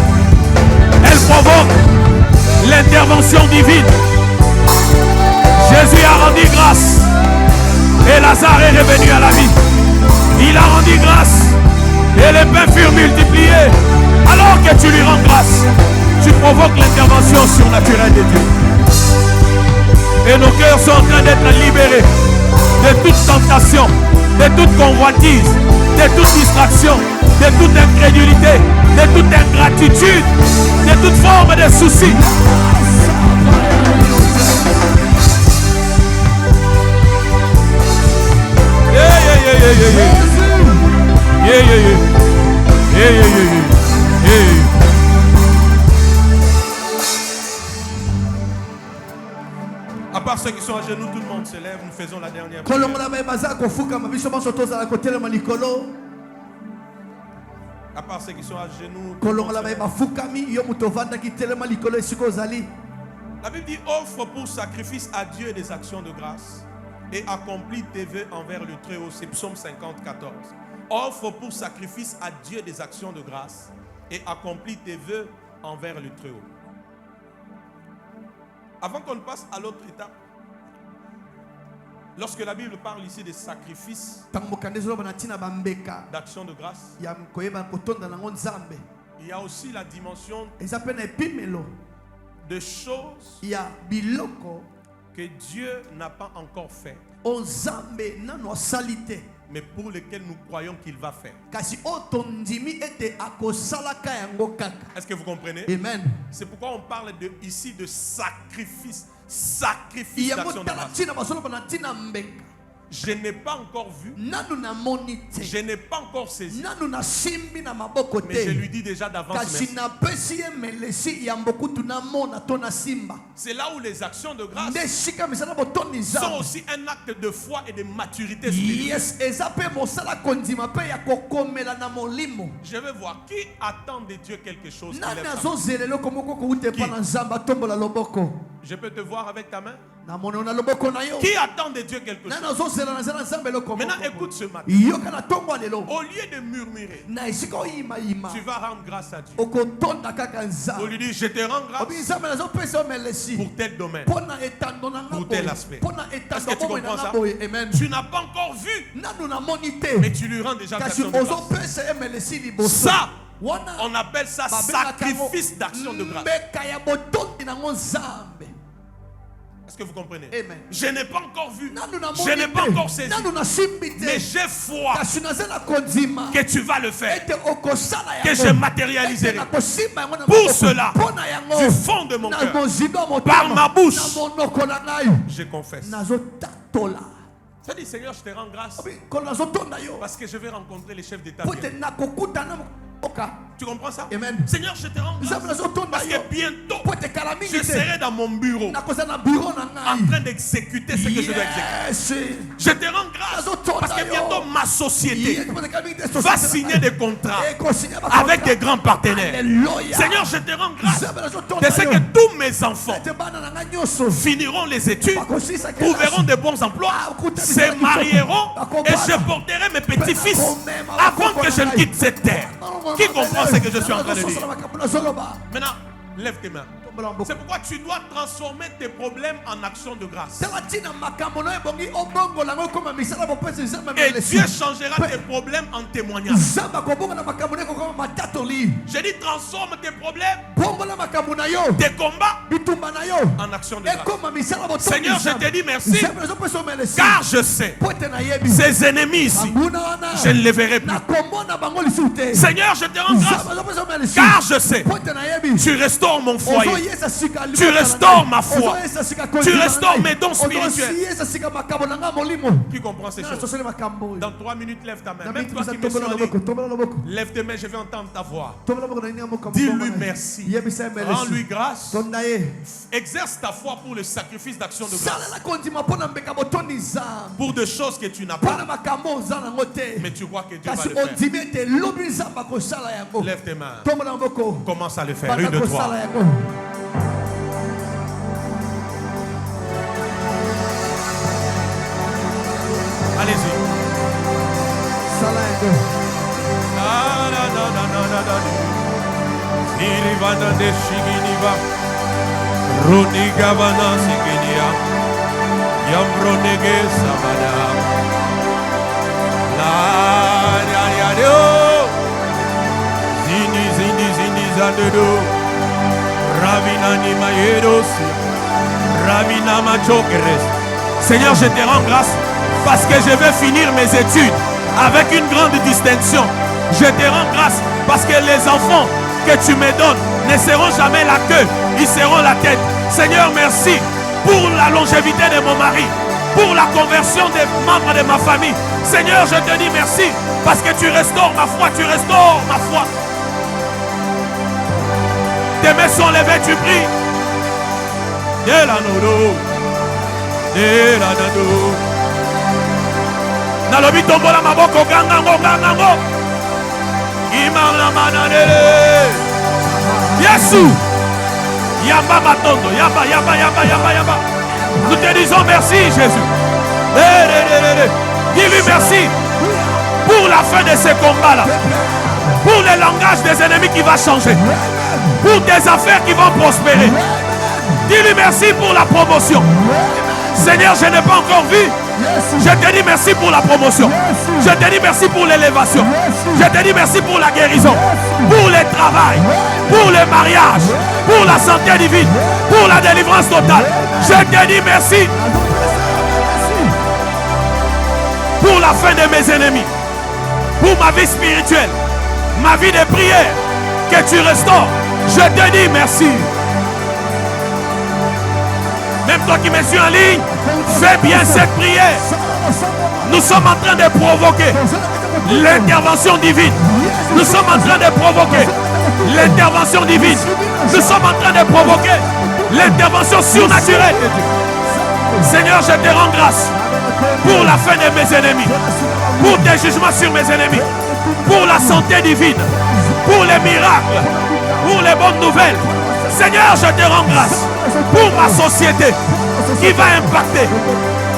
elle provoque l'intervention divine. Jésus a rendu grâce et Lazare est revenu à la vie. Il a rendu grâce et les pains furent multipliés. Alors que tu lui rends grâce, tu provoques l'intervention surnaturelle de Dieu. Et nos cœurs sont en train d'être libérés de toute tentation, de toute convoitise, de toute distraction, de toute incrédulité, de toute ingratitude, de toute forme de souci. À part ceux qui sont à genoux, tout le monde se lève, nous faisons la dernière prière. À part ceux qui sont à genoux. La Bible dit offre pour sacrifice à Dieu des actions de grâce et accomplis tes vœux envers le Très-Haut. C'est Psaume 50, 14. Offre pour sacrifice à Dieu des actions de grâce et accomplis tes vœux envers le Très-Haut. Avant qu'on passe à l'autre étape, lorsque la Bible parle ici des sacrifices d'action de grâce, il y a aussi la dimension de choses que Dieu n'a pas encore fait, mais pour lesquelles nous croyons qu'il va faire. Est-ce que vous comprenez? Amen. C'est pourquoi on parle ici de sacrifice. Sacrifice d'action de grâce. Je n'ai pas encore vu. Je n'ai pas encore saisi. Mais je lui dis déjà d'avance merci. C'est là où les actions de grâce sont aussi un acte de foi et de maturité spirituelle. Je vais voir qui attend de Dieu quelque chose. Je peux te voir avec ta main. Qui attend de Dieu quelque chose? Maintenant écoute ce matin. Au lieu de murmurer, tu vas rendre grâce à Dieu. Vous lui dites, je te rends grâce pour tel domaine, pour tel aspect. Est-ce que tu comprends ça? Tu n'as pas encore vu, mais tu lui rends déjà l'action de grâce. Ça, on appelle ça sacrifice d'action de grâce. Est-ce que vous comprenez? Amen. Je n'ai pas encore vu, je n'ai pas encore saisi, mais j'ai foi que tu vas le faire, que je matérialiserai. Pour cela, du fond de mon cœur, par ma bouche, je confesse. C'est-à-dire, Seigneur, je te rends grâce parce que je vais rencontrer les chefs d'État. Tu comprends ça? Amen. Seigneur, je te rends grâce parce que bientôt je serai dans mon bureau en train d'exécuter ce que je dois exécuter. Je te rends grâce parce que bientôt ma société va signer des contrats avec des grands partenaires. Seigneur, je te rends grâce de ce que tous mes enfants finiront les études, trouveront de bons emplois, se marieront et je porterai mes petits-fils avant que je ne quitte cette terre. Qui comprend ce que je suis en train de dire? Maintenant, lève tes mains. C'est pourquoi tu dois transformer tes problèmes en action de grâce. Et Dieu changera tes problèmes en témoignage. J'ai dit transforme tes problèmes, tes combats en action de grâce. Seigneur, je te dis merci car je sais ces ennemis ici, je ne les verrai plus. Seigneur, je te rends grâce car je sais tu restaures mon foyer. Tu restaures ma foi. Tu restaures mes dons spirituels. Qui comprend ces choses? Dans 3 minutes, lève ta main. Même toi qui me suis en ligne, lève tes mains, je vais entendre ta voix. Dis-lui merci. Rends-lui grâce. Exerce ta foi pour le sacrifice d'action de grâce. Pour des choses que tu n'as pas, mais tu crois que Dieu va le faire. Lève tes mains. Commence à le faire. 1, 2, 3. Allez-y. Seigneur, je te rends grâce parce que je vais finir mes études avec une grande distinction. Je te rends grâce parce que les enfants que tu me donnes ne seront jamais la queue, ils seront la tête. Seigneur, merci pour la longévité de mon mari, pour la conversion des membres de ma famille. Seigneur, je te dis merci parce que tu restaures ma foi, tu restaures ma foi. Tes mains sont levées, tu pries. Nalobi tombola maboko gangango gangango. Yesu. Yamba Matondo. Yamba. Nous te disons merci, Jésus. Dis-lui merci pour la fin de ces combats-là. Pour le langage des ennemis qui va changer. Pour tes affaires qui vont prospérer. Dis-lui merci pour la promotion. Seigneur, je n'ai pas encore vu. Je te dis merci pour la promotion. Je te dis merci pour l'élévation. Je te dis merci pour la guérison. Pour le travail. Pour le mariage. Pour la santé divine. Pour la délivrance totale. Je te dis merci. Pour la fin de mes ennemis. Pour ma vie spirituelle. Ma vie de prière. Que tu restaures. Je te dis merci. Même toi qui me suis en ligne, fais bien cette prière. Nous sommes en train de provoquer l'intervention divine. Nous sommes en train de provoquer l'intervention divine. Nous sommes en train de provoquer l'intervention surnaturelle de Dieu. Seigneur, je te rends grâce pour la fin de mes ennemis, pour tes jugements sur mes ennemis, pour la santé divine, pour les miracles, pour les bonnes nouvelles. Seigneur, je te rends grâce pour ma société qui va impacter,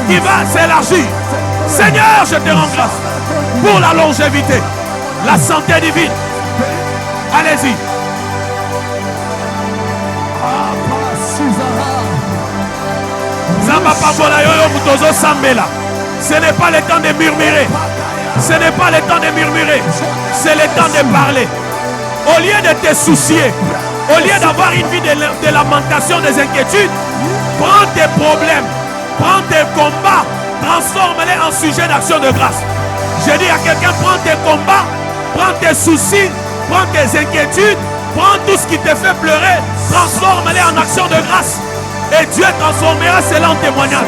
qui va s'élargir. Seigneur, je te rends grâce pour la longévité, la santé divine. Allez-y. Ce n'est pas le temps de murmurer. Ce n'est pas le temps de murmurer. C'est le temps de parler. Au lieu de te soucier, au lieu d'avoir une vie de lamentation, des inquiétudes, prends tes problèmes, prends tes combats, transforme-les en sujet d'action de grâce. Je dis à quelqu'un, prends tes combats, prends tes soucis, prends tes inquiétudes, prends tout ce qui te fait pleurer, transforme-les en action de grâce. Et Dieu transformera cela en témoignage.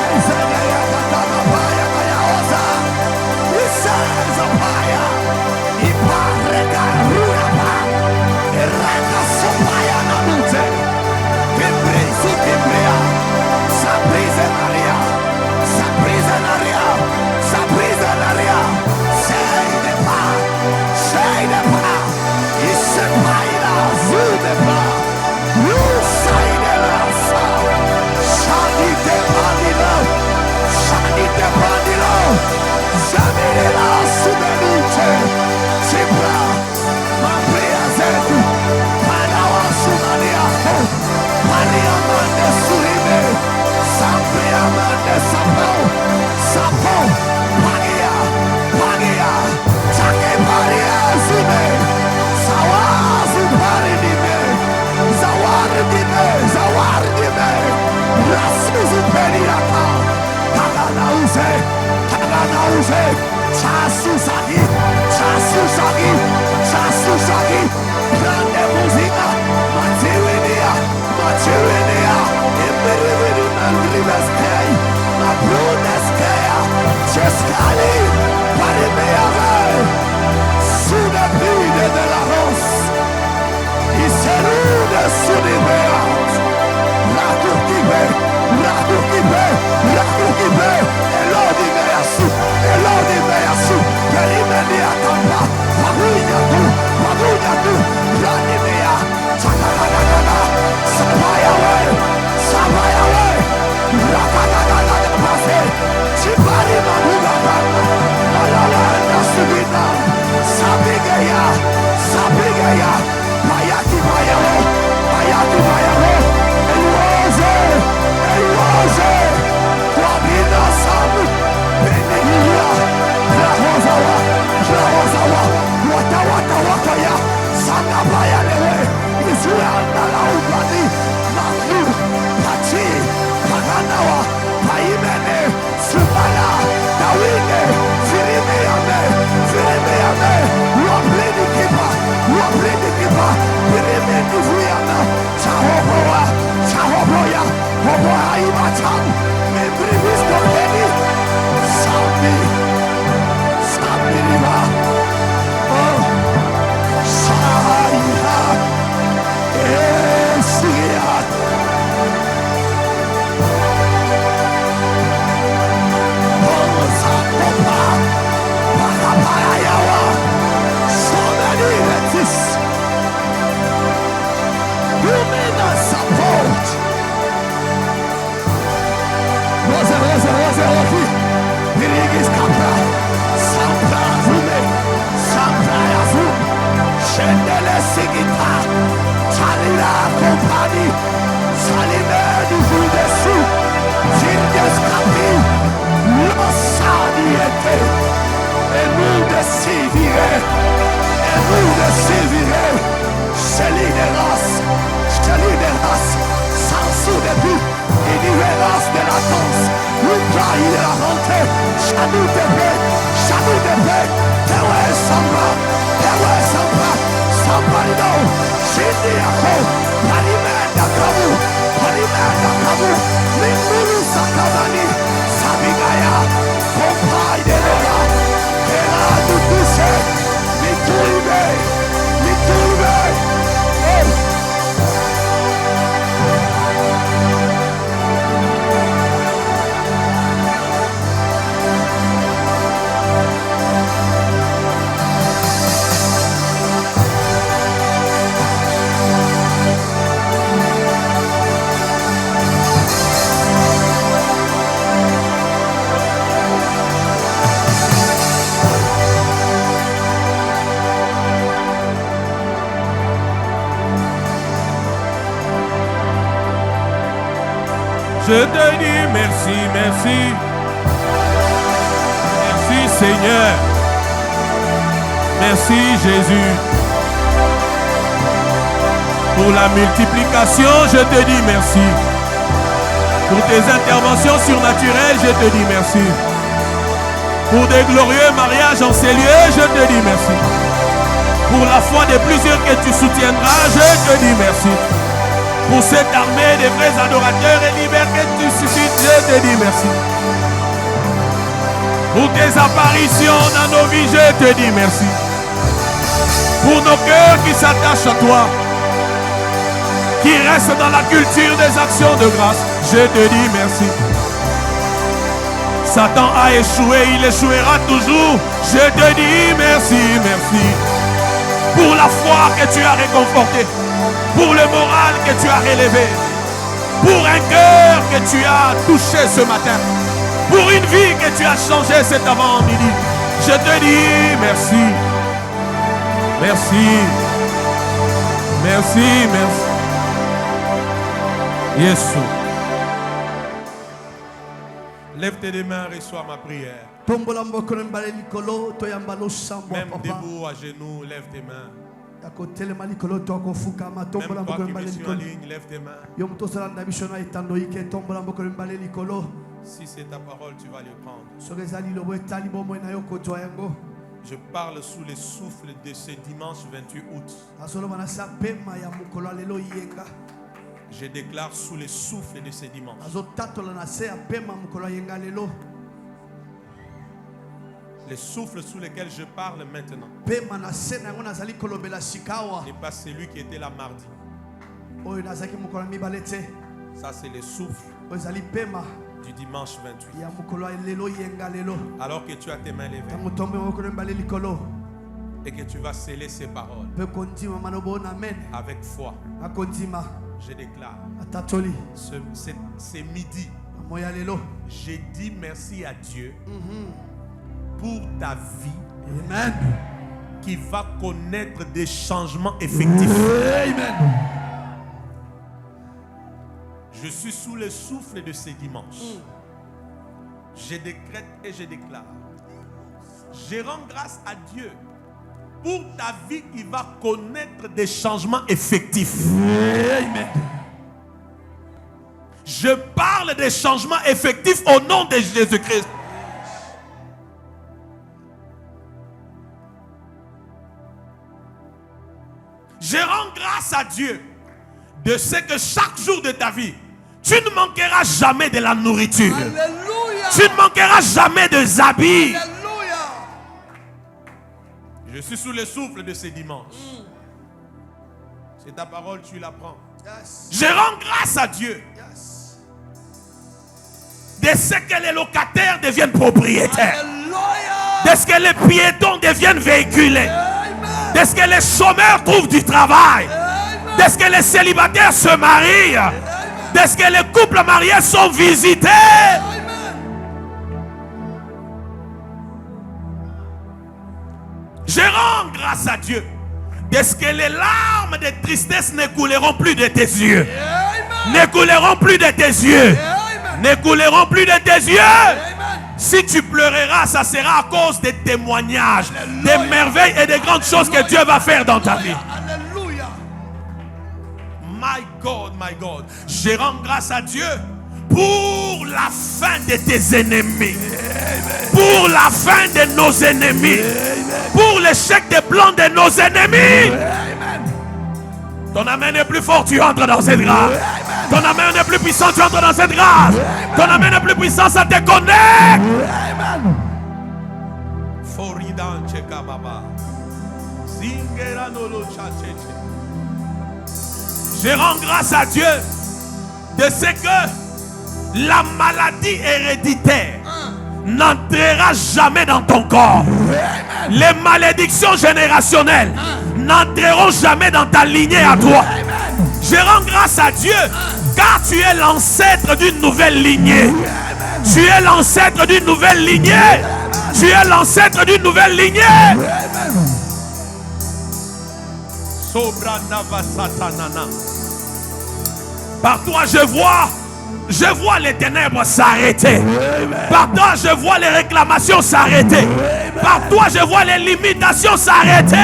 Pagunya tu l'amour de servir, celui des races, sans sous-début, ignorance de la danse, l'oublié de la rentrée, chanou de paix, tewe samba, sambarino, shindiako, palimenda kabu, limuru sakabani, sabigaya, kompai de l'era, kera dutuse, mituribe, Je te dis merci, merci. Merci Seigneur. Merci Jésus. Pour la multiplication, je te dis merci. Pour tes interventions surnaturelles, je te dis merci. Pour des glorieux mariages en ces lieux, je te dis merci. Pour la foi de plusieurs que tu soutiendras, je te dis merci. Pour cette armée de vrais adorateurs et libères que tu suscites, je te dis merci. Pour tes apparitions dans nos vies, je te dis merci. Pour nos cœurs qui s'attachent à toi, qui restent dans la culture des actions de grâce, je te dis merci. Satan a échoué, il échouera toujours. Je te dis merci, merci. Pour la foi que tu as réconfortée, pour le moral que tu as relevé, pour un cœur que tu as touché ce matin, pour une vie que tu as changée cet avant-midi. Je te dis merci. Merci. Merci, merci. Yesu. Lève tes deux mains, reçois ma prière. Même debout à genoux, lève tes mains. Même toi qui me suis en ligne, lève tes mains. Si c'est ta parole, tu vas le prendre. Je parle sous le souffle de ce dimanche 28 août. Je déclare sous le souffle de ce dimanche. Le souffle sous lequel je parle maintenant n'est pas celui qui était là mardi. Ça, c'est le souffle du dimanche 28. Alors que tu as tes mains levées et que tu vas sceller ces paroles avec foi, je déclare c'est midi. J'ai dit merci à Dieu pour ta vie. Amen. Qui va connaître des changements effectifs. Amen. Je suis sous le souffle de ces dimanches. Je décrète et je déclare. Je rends grâce à Dieu pour ta vie qui va connaître des changements effectifs. Amen. Je parle des changements effectifs au nom de Jésus-Christ. Je rends grâce à Dieu de ce que chaque jour de ta vie, tu ne manqueras jamais de la nourriture. Alléluia. Tu ne manqueras jamais de habits. Alléluia. Je suis sous le souffle de ces dimanches. C'est ta parole, tu la prends. Yes. Je rends grâce à Dieu de ce que les locataires deviennent propriétaires. Alléluia. De ce que les piétons deviennent véhiculés. De ce que les chômeurs trouvent du travail. De ce que les célibataires se marient. De ce que les couples mariés sont visités. Je rends grâce à Dieu de ce que les larmes de tristesse ne couleront plus de tes yeux. Ne couleront plus de tes yeux. Ne couleront plus de tes yeux. Si tu pleureras, ça sera à cause des témoignages, des merveilles et des grandes choses que Dieu va faire dans ta vie. Alléluia. My God, je rends grâce à Dieu pour la fin de tes ennemis, pour la fin de nos ennemis, pour l'échec des plans de nos ennemis. Ton amen est plus fort, tu entres dans cette grâce. Ton amen est plus puissant, tu entres dans cette grâce. Ton amen est plus puissant, ça te connecte. Je rends grâce à Dieu de ce que la maladie héréditaire n'entrera jamais dans ton corps. Les malédictions générationnelles n'entreront jamais dans ta lignée à toi. Je rends grâce à Dieu car tu es l'ancêtre d'une nouvelle lignée. Tu es l'ancêtre d'une nouvelle lignée. Tu es l'ancêtre d'une nouvelle lignée. Par toi je vois les ténèbres s'arrêter. Par toi je vois les réclamations s'arrêter. Par toi je vois les limitations s'arrêter.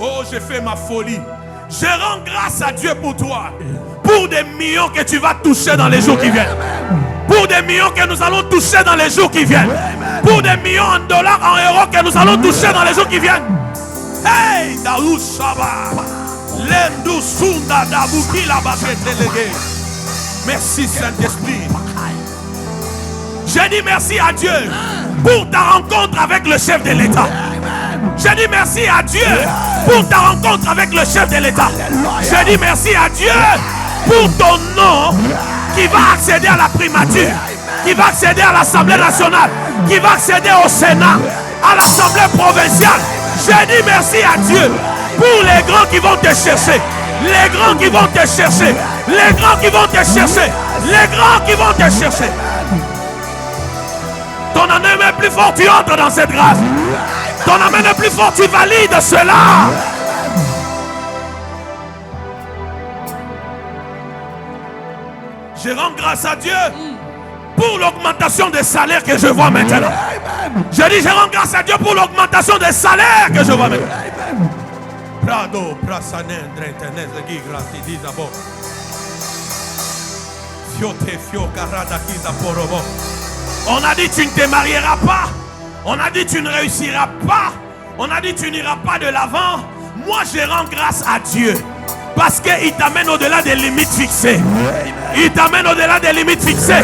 Oh, j'ai fait ma folie. Je rends grâce à Dieu pour toi. Pour des millions que tu vas toucher dans les jours qui viennent. Pour des millions que nous allons toucher dans les jours qui viennent. Pour des millions en dollars, en euros que nous allons toucher dans les jours qui viennent. Hey, Daou Shaba. Lendu Sunda Dabuki la Baketelege. Merci Saint-Esprit. J'ai dit merci à Dieu pour ta rencontre avec le chef de l'État. J'ai dit merci à Dieu pour ta rencontre avec le chef de l'État. J'ai dit merci à Dieu pour ton nom qui va accéder à la primature, qui va accéder à l'Assemblée nationale, qui va accéder au Sénat, à l'Assemblée provinciale. J'ai dit merci à Dieu pour les grands qui vont te chercher. Les grands qui vont te chercher. Les grands qui vont te chercher. Les grands qui vont te chercher. Ton amen est plus fort, tu entres dans cette grâce. Ton amen est plus fort, tu valides cela. Je rends grâce à Dieu pour l'augmentation des salaires que je vois maintenant. Je dis, je rends grâce à Dieu pour l'augmentation des salaires que je vois maintenant. Prado, prasanendre, tenez, grati, disabo. Fiote, fio, carada, kisaporobo. On a dit tu ne te marieras pas. On a dit tu ne réussiras pas. On a dit tu n'iras pas de l'avant. Moi je rends grâce à Dieu. Parce qu'il t'amène au-delà des limites fixées. Il t'amène au-delà des limites fixées.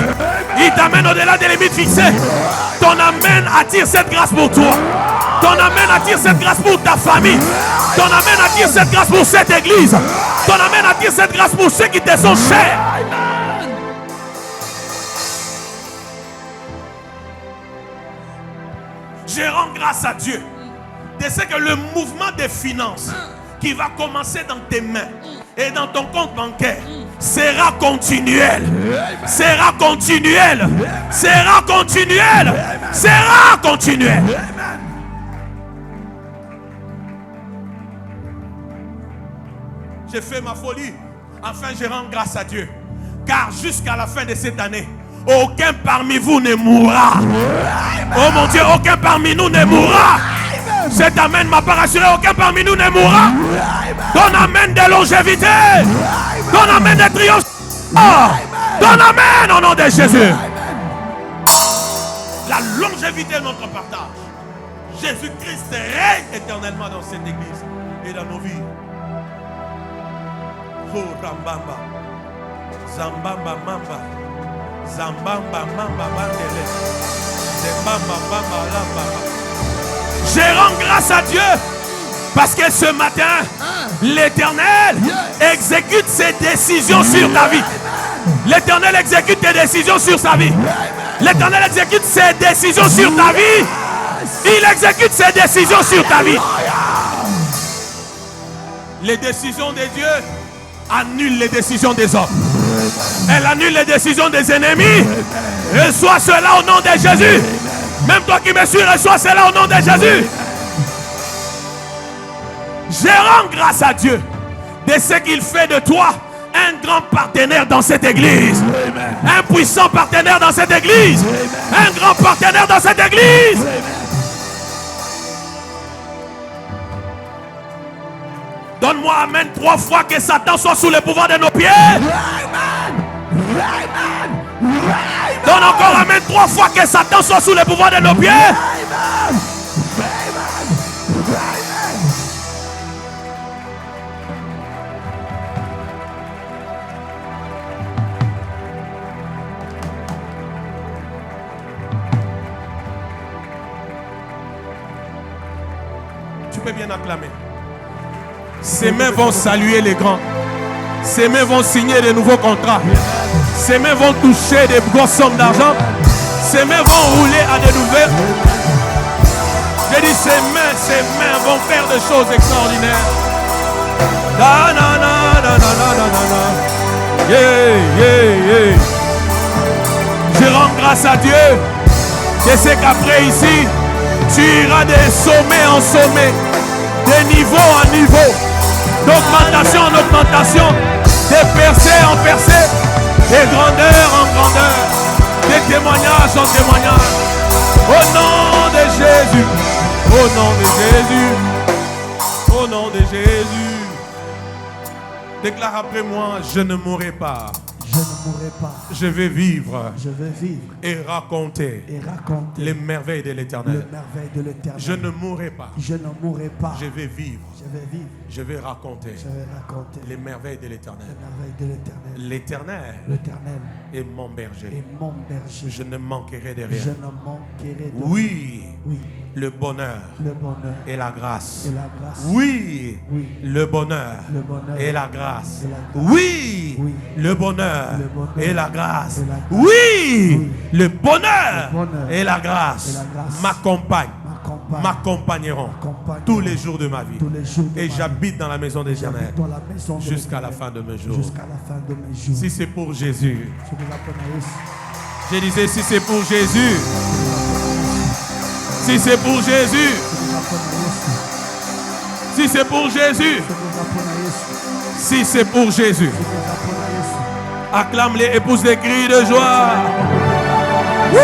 Il t'amène au-delà des limites fixées. Ton amen attire cette grâce pour toi. Ton amen attire cette grâce pour ta famille. Ton amen attire cette grâce pour cette église. Ton amen attire cette grâce pour ceux qui te sont chers. Je rends grâce à Dieu de ce que le mouvement des finances qui va commencer dans tes mains et dans ton compte bancaire sera continuel. Sera continuel. Sera continuel. Sera continuel. J'ai fait ma folie. Enfin, je rends grâce à Dieu. Car jusqu'à la fin de cette année, aucun parmi vous ne mourra. Oh mon Dieu, aucun parmi nous ne mourra. Cet amen m'a pas rassuré, aucun parmi nous ne mourra. Ton amen de longévité. Ton amen de triomphe. Ton amen au nom de Jésus. La longévité est notre partage. Jésus-Christ règne éternellement dans cette église et dans nos vies. Oh Rambamba. Zambamba Mamba. Zambamba Mamba Bandele. Zambamba Mamba Lamba. Je rends grâce à Dieu parce que ce matin, l'Éternel exécute ses décisions sur ta vie. L'Éternel exécute tes décisions sur sa vie. L'Éternel exécute ses décisions sur ta vie. Il exécute ses décisions sur ta vie. Les décisions de Dieu annulent les décisions des hommes. Elle annule les décisions des ennemis. Reçois cela au nom de Jésus. Même toi qui me suis, reçois cela au nom de Jésus. Je rends grâce à Dieu de ce qu'il fait de toi un grand partenaire dans cette église. Amen. Un puissant partenaire dans cette église. Amen. Un grand partenaire dans cette église. Amen. Donne-moi amen 3 fois que Satan soit sous le pouvoir de nos pieds. Amen. Amen. Amen. Donne encore amen 3 fois que Satan soit sous le pouvoir de nos pieds. Amen. Amen. Amen. Tu peux bien acclamer. Ses mains vont saluer les grands. Ses mains vont signer de nouveaux contrats. Ses mains vont toucher des grosses sommes d'argent. Ses mains vont rouler à de nouvelles. J'ai dit ses mains vont faire des choses extraordinaires. Da, na, na, na, na, na, na, na. Yeah, yeah, yeah. Je rends grâce à Dieu. Je sais qu'après ici, tu iras des sommets en sommets, de niveau en niveau, d'augmentation en augmentation, de percée en percée, de grandeur en grandeur, de témoignage en témoignage. Au nom de Jésus, au nom de Jésus, au nom de Jésus. Déclare après moi, je ne mourrai pas. Je ne mourrai pas. Je vais vivre. Je vais vivre. Et raconter. Les merveilles de l'Éternel. Je ne mourrai pas. Je ne mourrai pas. Je vais vivre. Je vais vivre. Je vais raconter. Je vais raconter les merveilles de l'Éternel. Les merveilles de l'Éternel. L'Éternel est mon berger. Et mon berger. Je ne manquerai de rien. Je ne manquerai de rien. Oui. Oui. Le bonheur. Le bonheur. Et la grâce. Et la grâce. Oui. Oui. Le bonheur. Le bonheur. Et la grâce. Et la grâce. Oui. Oui. Le bonheur. Le bonheur. Et la grâce. Et la grâce. Oui. Oui. Le bonheur. Le bonheur. Et la grâce. Et la grâce. M'accompagneront tous les jours de ma vie. Et j'habite dans la maison des Éternels jusqu'à la fin de mes jours. Si c'est pour Jésus. Je disais si c'est pour Jésus. Si c'est pour Jésus. Si c'est pour Jésus. Si c'est pour Jésus. Acclame les épouses des cris de joie. Wouh!